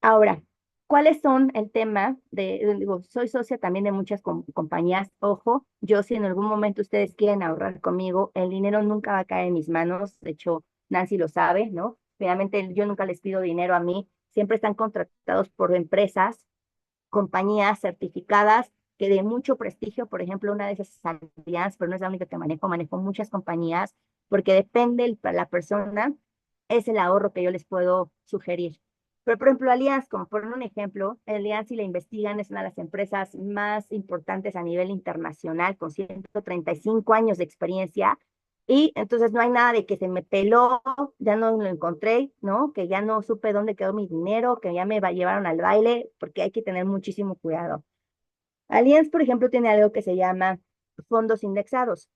Ahora, ¿cuáles son el tema digo, soy socia también de muchas compañías, ojo, yo si en algún momento ustedes quieren ahorrar conmigo, el dinero nunca va a caer en mis manos, de hecho, Nancy lo sabe, ¿no? Realmente yo nunca les pido dinero a mí, siempre están contratados por empresas, compañías certificadas que de mucho prestigio, por ejemplo, una de esas es Allianz, pero no es la única que manejo muchas compañías, porque depende la persona, es el ahorro que yo les puedo sugerir. Pero, por ejemplo, Allianz, como por un ejemplo, Allianz, si la investigan, es una de las empresas más importantes a nivel internacional, con 135 años de experiencia, y entonces no hay nada de que se me peló, ya no lo encontré, ¿no? Que ya no supe dónde quedó mi dinero, que ya me llevaron al baile, porque hay que tener muchísimo cuidado. Allianz, por ejemplo, tiene algo que se llama fondos indexados,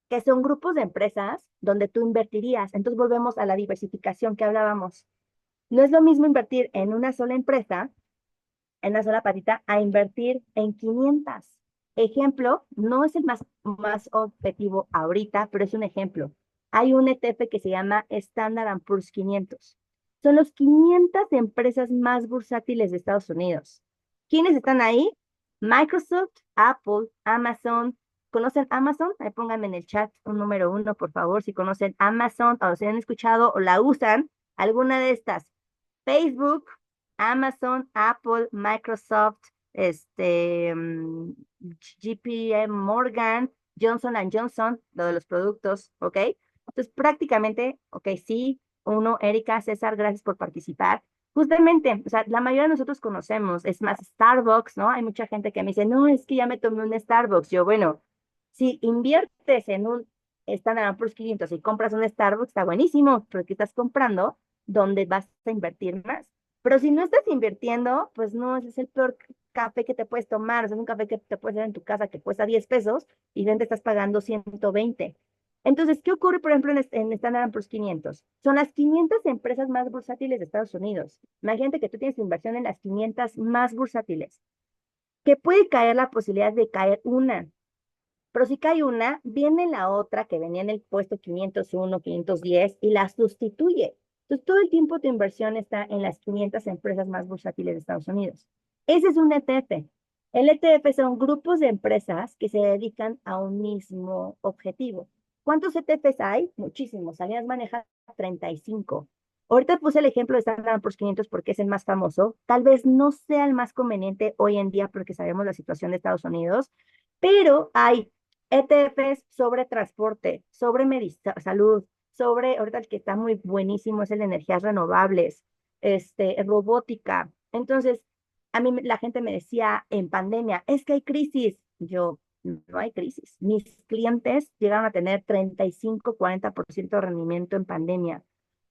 que son grupos de empresas donde tú invertirías. Entonces volvemos a la diversificación que hablábamos. No es lo mismo invertir en una sola empresa, en una sola patita, a invertir en 500. Ejemplo, no es el más objetivo ahorita, pero es un ejemplo. Hay un ETF que se llama Standard Poor's 500. Son los 500 empresas más bursátiles de Estados Unidos. ¿Quiénes están ahí? Microsoft, Apple, Amazon. ¿Conocen Amazon? Ahí pónganme en el chat un número uno, por favor, si conocen Amazon o si han escuchado o la usan, alguna de estas. Facebook, Amazon, Apple, Microsoft, JP Morgan, Johnson Johnson, lo de los productos, ¿ok? Entonces, prácticamente, ok, sí, uno, Erika, César, gracias por participar. Justamente, o sea, la mayoría de nosotros conocemos, es más, Starbucks, ¿no? Hay mucha gente que me dice, no, es que ya me tomé un Starbucks. Yo, bueno, si inviertes en un Standard Poor's 500 y compras un Starbucks, está buenísimo, porque estás comprando donde vas a invertir más. Pero si no estás invirtiendo, pues no, ese es el peor café que te puedes tomar. O sea, es un café que te puedes hacer en tu casa que cuesta 10 pesos y te estás pagando 120. Entonces, ¿qué ocurre, por ejemplo, en Standard Poor's 500? Son las 500 empresas más bursátiles de Estados Unidos. Imagínate que tú tienes tu inversión en las 500 más bursátiles, que puede caer la posibilidad de caer una. Pero si cae una, viene la otra que venía en el puesto 501, 510 y la sustituye. Entonces, todo el tiempo tu inversión está en las 500 empresas más bursátiles de Estados Unidos. Ese es un ETF. El ETF son grupos de empresas que se dedican a un mismo objetivo. ¿Cuántos ETFs hay? Muchísimos. Allianz maneja 35. Ahorita puse el ejemplo de Standard Poor's 500 porque es el más famoso. Tal vez no sea el más conveniente hoy en día porque sabemos la situación de Estados Unidos, pero hay ETFs sobre transporte, sobre salud, sobre, ahorita el que está muy buenísimo es el de energías renovables, robótica. Entonces, a mí la gente me decía en pandemia, es que hay crisis. Yo, no hay crisis. Mis clientes llegaron a tener 35, 40% de rendimiento en pandemia,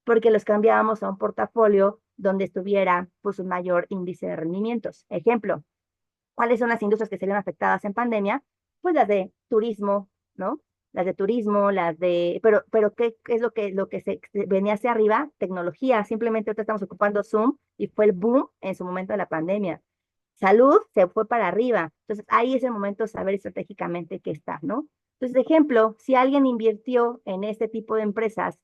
porque los cambiábamos a un portafolio donde estuviera pues un mayor índice de rendimientos. Ejemplo, ¿cuáles son las industrias que se ven afectadas en pandemia? Pues las de turismo, ¿no? Las de turismo, pero ¿qué es lo que se venía hacia arriba? Tecnología, simplemente ahorita estamos ocupando Zoom y fue el boom en su momento de la pandemia. Salud se fue para arriba. Entonces, ahí es el momento de saber estratégicamente qué está, ¿no? Entonces, ejemplo, si alguien invirtió en este tipo de empresas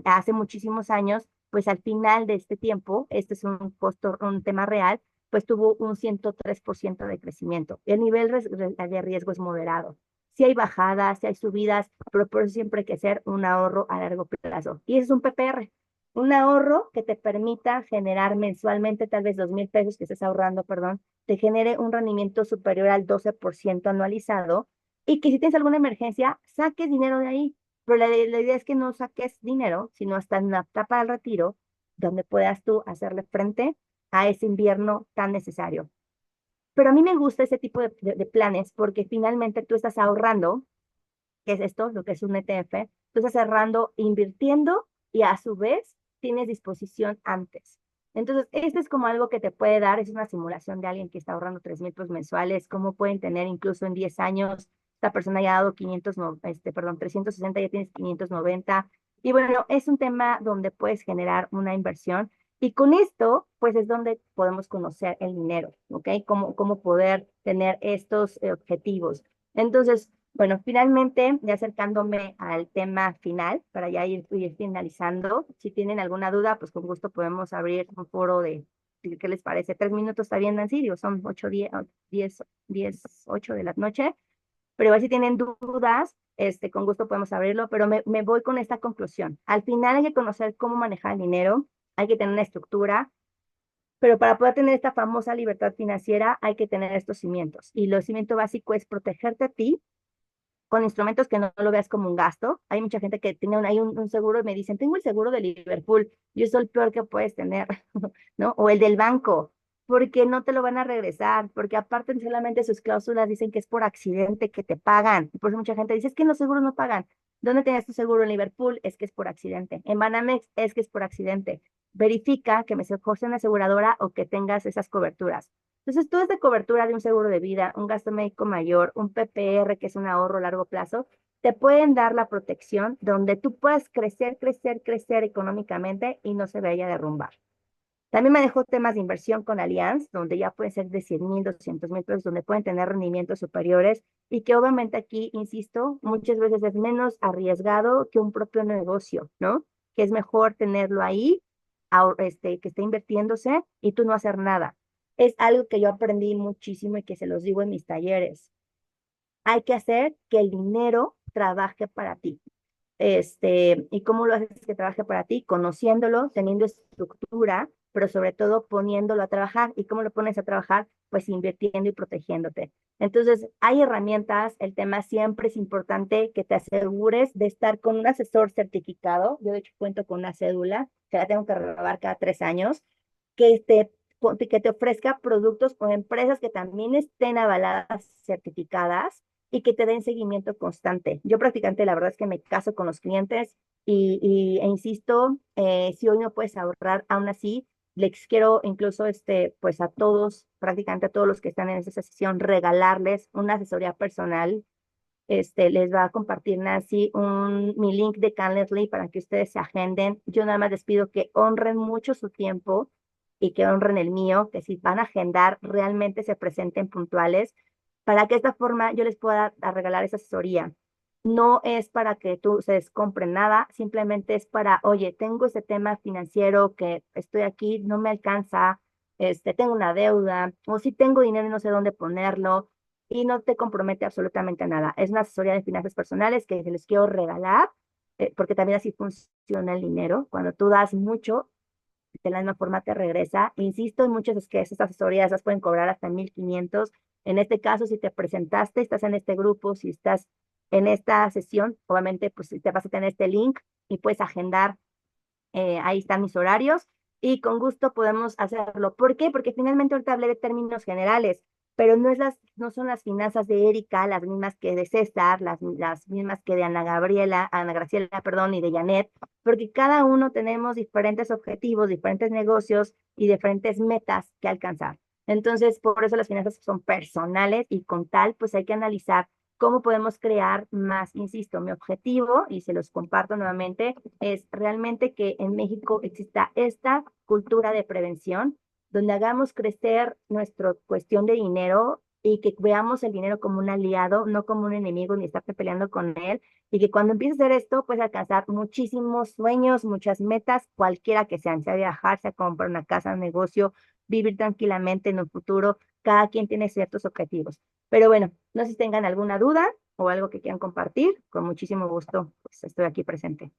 hace muchísimos años, pues al final de este tiempo, este es un costo, un tema real, pues tuvo un 103% de crecimiento. El nivel de riesgo es moderado. Si hay bajadas, si hay subidas, pero por eso siempre hay que hacer un ahorro a largo plazo. Y ese es un PPR, un ahorro que te permita generar mensualmente tal vez 2,000 pesos que estés ahorrando, perdón, te genere un rendimiento superior al 12% anualizado y que si tienes alguna emergencia, saques dinero de ahí. Pero la idea es que no saques dinero, sino hasta en una etapa del retiro donde puedas tú hacerle frente a ese invierno tan necesario. Pero a mí me gusta ese tipo de planes porque finalmente tú estás ahorrando, ¿qué es esto? Lo que es un ETF, tú estás ahorrando, invirtiendo y a su vez tienes disposición antes. Entonces, esto es como algo que te puede dar, es una simulación de alguien que está ahorrando 3,000 pesos mensuales, cómo pueden tener incluso en 10 años, esta persona ya ha dado 500, no, perdón, 360, ya tienes 590. Y bueno, es un tema donde puedes generar una inversión y con esto, pues es donde podemos conocer el dinero, ¿ok? Cómo poder tener estos objetivos. Entonces, bueno, finalmente, ya acercándome al tema final, para ya ir finalizando, si tienen alguna duda, pues con gusto podemos abrir un foro de qué les parece. 3 minutos está bien, Nancy, digo, son 8, 10, 8 de la noche, pero igual si tienen dudas, con gusto podemos abrirlo, pero me voy con esta conclusión. Al final hay que conocer cómo manejar el dinero, hay que tener una estructura, Pero para poder tener esta famosa libertad financiera hay que tener estos cimientos. Y lo cimiento básico es protegerte a ti con instrumentos que no lo veas como un gasto. Hay mucha gente que tiene hay un seguro y me dicen, tengo el seguro de Liverpool, y eso es el peor que puedes tener, ¿no? O el del banco, porque no te lo van a regresar, porque aparte solamente sus cláusulas dicen que es por accidente que te pagan. Y por eso mucha gente dice, es que los seguros no pagan. ¿Dónde tenías tu seguro en Liverpool? Es que es por accidente. En Banamex es que es por accidente. Verifica que me sea una aseguradora o que tengas esas coberturas. Entonces, todo es de cobertura de un seguro de vida, un gasto médico mayor, un PPR, que es un ahorro a largo plazo, te pueden dar la protección donde tú puedas crecer, crecer, crecer económicamente y no se vaya a derrumbar. También manejo temas de inversión con Allianz, donde ya pueden ser de 100,000, 200,000 pesos, donde pueden tener rendimientos superiores y que obviamente aquí, insisto, muchas veces es menos arriesgado que un propio negocio, ¿no? Que es mejor tenerlo ahí, que esté invirtiéndose y tú no hacer nada. Es algo que yo aprendí muchísimo y que se los digo en mis talleres. Hay que hacer que el dinero trabaje para ti. ¿Y cómo lo haces que trabaje para ti? Conociéndolo, teniendo estructura, pero sobre todo poniéndolo a trabajar. ¿Y cómo lo pones a trabajar? Pues invirtiendo y protegiéndote. Entonces, hay herramientas, el tema siempre es importante que te asegures de estar con un asesor certificado. Yo de hecho cuento con una cédula, que la tengo que renovar cada 3 años, que te ofrezca productos o empresas que también estén avaladas, certificadas y que te den seguimiento constante. Yo prácticamente la verdad es que me caso con los clientes e insisto, si hoy no puedes ahorrar, aún así, les quiero incluso pues a todos, prácticamente a todos los que están en esta sesión, regalarles una asesoría personal. Les va a compartir Nancy mi link de Calendly para que ustedes se agenden. Yo nada más les pido que honren mucho su tiempo y que honren el mío, que si van a agendar, realmente se presenten puntuales para que de esta forma yo les pueda regalar esa asesoría. No es para que tú se compren nada, simplemente es para, oye, tengo ese tema financiero que estoy aquí, no me alcanza, tengo una deuda, o si tengo dinero y no sé dónde ponerlo, y no te compromete absolutamente a nada. Es una asesoría de finanzas personales que se les quiero regalar, porque también así funciona el dinero. Cuando tú das mucho, de la misma forma te regresa. Insisto, en muchas es que esas asesorías las pueden cobrar hasta 1,500. En este caso, si te presentaste, estás en este grupo, si estás en esta sesión, obviamente, pues te vas a tener este link y puedes agendar. Ahí están mis horarios y con gusto podemos hacerlo. ¿Por qué? Porque finalmente ahorita hablé de términos generales, pero no son las finanzas de Erika las mismas que de César, las mismas que de Ana Graciela, perdón, y de Janet, porque cada uno tenemos diferentes objetivos, diferentes negocios y diferentes metas que alcanzar. Entonces, por eso las finanzas son personales y con tal, pues hay que analizar cómo podemos crear más, insisto, mi objetivo, y se los comparto nuevamente, es realmente que en México exista esta cultura de prevención, donde hagamos crecer nuestra cuestión de dinero y que veamos el dinero como un aliado, no como un enemigo ni estar peleando con él, y que cuando empieces a hacer esto, puedes alcanzar muchísimos sueños, muchas metas, cualquiera que sean, sea viajar, sea comprar una casa, un negocio, vivir tranquilamente en un futuro, cada quien tiene ciertos objetivos. Pero bueno, no sé si tengan alguna duda o algo que quieran compartir, con muchísimo gusto, pues estoy aquí presente.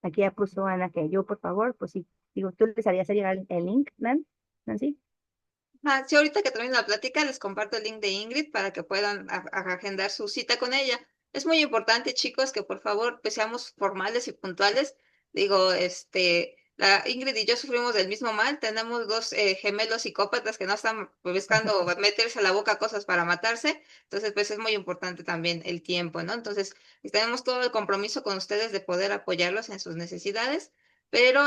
Aquí ya puso Ana que yo, por favor, pues sí, digo, tú les harías llegar el link, Nancy. Ah, sí, ahorita que termine la plática, les comparto el link de Ingrid para que puedan agendar su cita con ella. Es muy importante, chicos, que por favor pues, seamos formales y puntuales. Digo, la Ingrid y yo sufrimos del mismo mal. Tenemos dos gemelos psicópatas que no están buscando meterse a la boca cosas para matarse. Entonces, pues es muy importante también el tiempo, ¿no? Entonces, tenemos todo el compromiso con ustedes de poder apoyarlos en sus necesidades, pero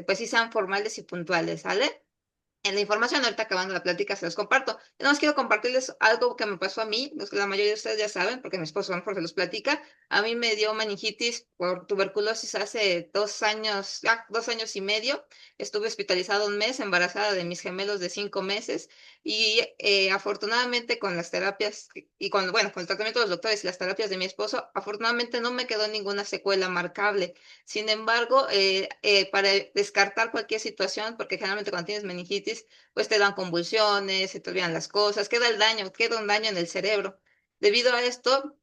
pues sí sean formales y puntuales, ¿sale? En la información, ahorita acabando la plática, se los comparto. Yo más quiero compartirles algo que me pasó a mí, los que la mayoría de ustedes ya saben, porque mi esposo a lo mejor se los platica. A mí me dio meningitis por tuberculosis hace 2 años, 2 años y medio. Estuve hospitalizada un mes, embarazada de mis gemelos de 5 meses, y afortunadamente con las terapias y bueno, con el tratamiento de los doctores y las terapias de mi esposo, afortunadamente no me quedó ninguna secuela marcable. Sin embargo, para descartar cualquier situación, porque generalmente cuando tienes meningitis, pues te dan convulsiones, se te olvidan las cosas, queda un daño en el cerebro. Debido a esto,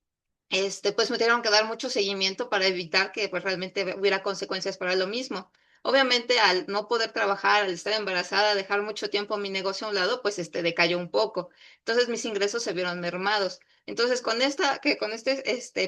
pues me tuvieron que dar mucho seguimiento para evitar que pues realmente hubiera consecuencias para lo mismo. Obviamente, al no poder trabajar, al estar embarazada, dejar mucho tiempo mi negocio a un lado, pues decayó un poco. Entonces mis ingresos se vieron mermados. Entonces con este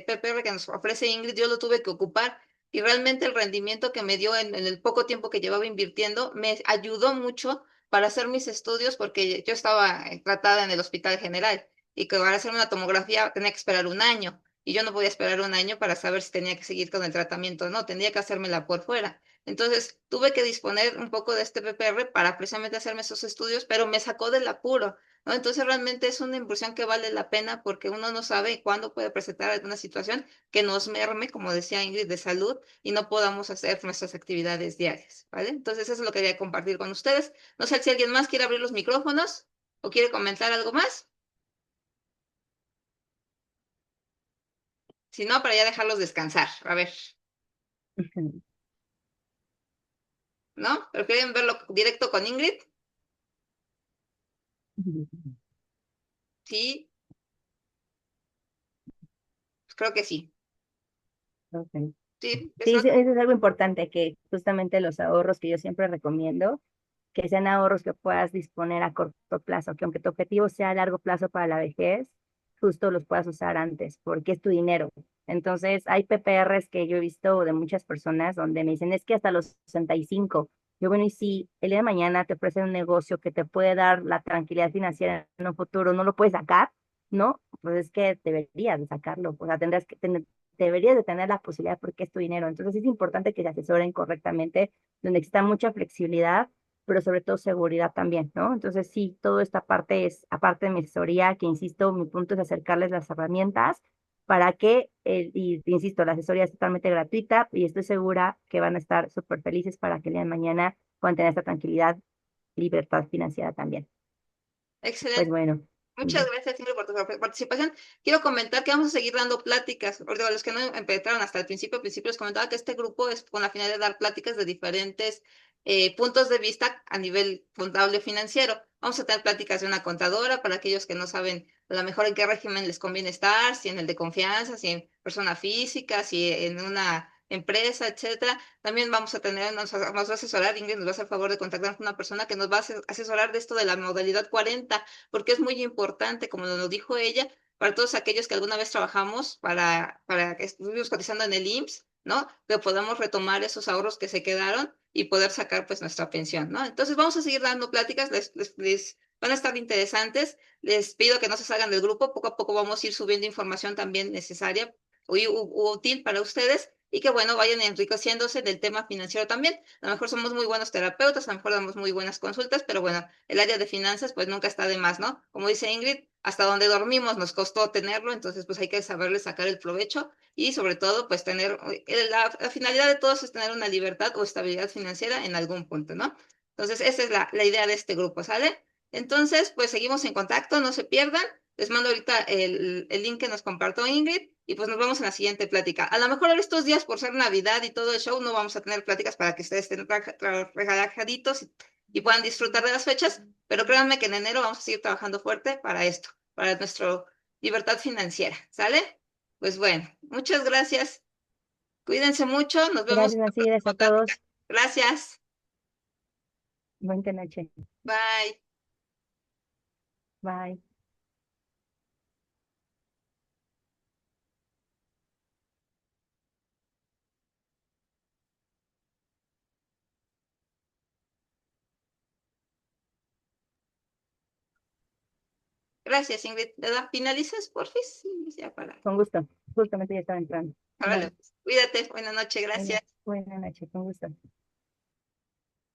PPR que nos ofrece Ingrid, yo lo tuve que ocupar y realmente el rendimiento que me dio en el poco tiempo que llevaba invirtiendo me ayudó mucho para hacer mis estudios porque yo estaba tratada en el Hospital General y que para hacer una tomografía tenía que esperar un año y yo no podía esperar un año para saber si tenía que seguir con el tratamiento o no, tendría que hacérmela por fuera. Entonces tuve que disponer un poco de este PPR para precisamente hacerme esos estudios, pero me sacó del apuro, ¿no? Entonces realmente es una inversión que vale la pena porque uno no sabe cuándo puede presentar alguna situación que nos merme, como decía Ingrid, de salud y no podamos hacer nuestras actividades diarias, ¿vale? Entonces eso es lo que quería compartir con ustedes. No sé si alguien más quiere abrir los micrófonos o quiere comentar algo más. Si no, para ya dejarlos descansar. A ver, ¿no? ¿Prefieren verlo directo con Ingrid? Sí, pues creo que sí. Okay. Sí, Sí, eso. eso es algo importante, que justamente los ahorros que yo siempre recomiendo, que sean ahorros que puedas disponer a corto plazo, que aunque tu objetivo sea a largo plazo para la vejez, justo los puedas usar antes, porque es tu dinero. Entonces, hay PPRs que yo he visto de muchas personas donde me dicen, es que hasta los 65. Yo, bueno, y si el día de mañana te ofrecen un negocio que te puede dar la tranquilidad financiera en un futuro, no lo puedes sacar, ¿no? Pues es que deberías de sacarlo, o sea, tendrás que tener, deberías de tener la posibilidad porque es tu dinero. Entonces, es importante que se asesoren correctamente, donde exista mucha flexibilidad pero sobre todo seguridad también, ¿no? Entonces, sí, toda esta parte es, aparte de mi asesoría, que insisto, mi punto es acercarles las herramientas para que, y insisto, la asesoría es totalmente gratuita y estoy segura que van a estar súper felices para que el día de mañana puedan tener esta tranquilidad, libertad financiera también. Pues Excelente. bueno, Muchas gracias, Ingrid, por tu participación. Quiero comentar que vamos a seguir dando pláticas. Ahorita, los que no empezaron hasta el principio les comentaba que este grupo es con la finalidad de dar pláticas de diferentes puntos de vista a nivel contable financiero. Vamos a tener pláticas de una contadora para aquellos que no saben a lo mejor en qué régimen les conviene estar, si en el de confianza, si en persona física, si en una empresa, etcétera. También vamos a tener, nos va a asesorar, Ingrid nos va a hacer el favor de contactar con una persona que nos va a asesorar de esto de la modalidad 40 porque es muy importante, como nos lo dijo ella, para todos aquellos que alguna vez trabajamos, para que estuvimos cotizando en el IMSS, ¿no? Que podamos retomar esos ahorros que se quedaron y poder sacar pues nuestra pensión, ¿no? Entonces vamos a seguir dando pláticas, les van a estar interesantes, les pido que no se salgan del grupo, poco a poco vamos a ir subiendo información también necesaria útil para ustedes y que bueno, vayan enriqueciéndose del tema financiero también. A lo mejor somos muy buenos terapeutas, a lo mejor damos muy buenas consultas, pero bueno, el área de finanzas pues nunca está de más, ¿no? Como dice Ingrid, hasta donde dormimos nos costó tenerlo, entonces pues hay que saberle sacar el provecho y sobre todo pues tener, la finalidad de todos es tener una libertad o estabilidad financiera en algún punto, ¿no? Entonces esa es la idea de este grupo, ¿sale? Entonces pues seguimos en contacto, no se pierdan. Les mando ahorita el link que nos compartió Ingrid y pues nos vemos en la siguiente plática. A lo mejor ahora estos días por ser Navidad y todo el show no vamos a tener pláticas para que ustedes estén relajaditos y puedan disfrutar de las fechas, pero créanme que en enero vamos a seguir trabajando fuerte para esto, para nuestra libertad financiera, ¿sale? Pues bueno, muchas gracias. Cuídense mucho, nos vemos gracias, en la Nancy, gracias próxima a plática. todos. Gracias. Buena noche. Bye. Bye. Gracias, Ingrid. ¿Finalizas, porfis? Sí, ya para. Con gusto. Justamente ya estaba entrando. Órale, Bye. pues. Cuídate. Buenas noches. Gracias. Buena noche, con gusto.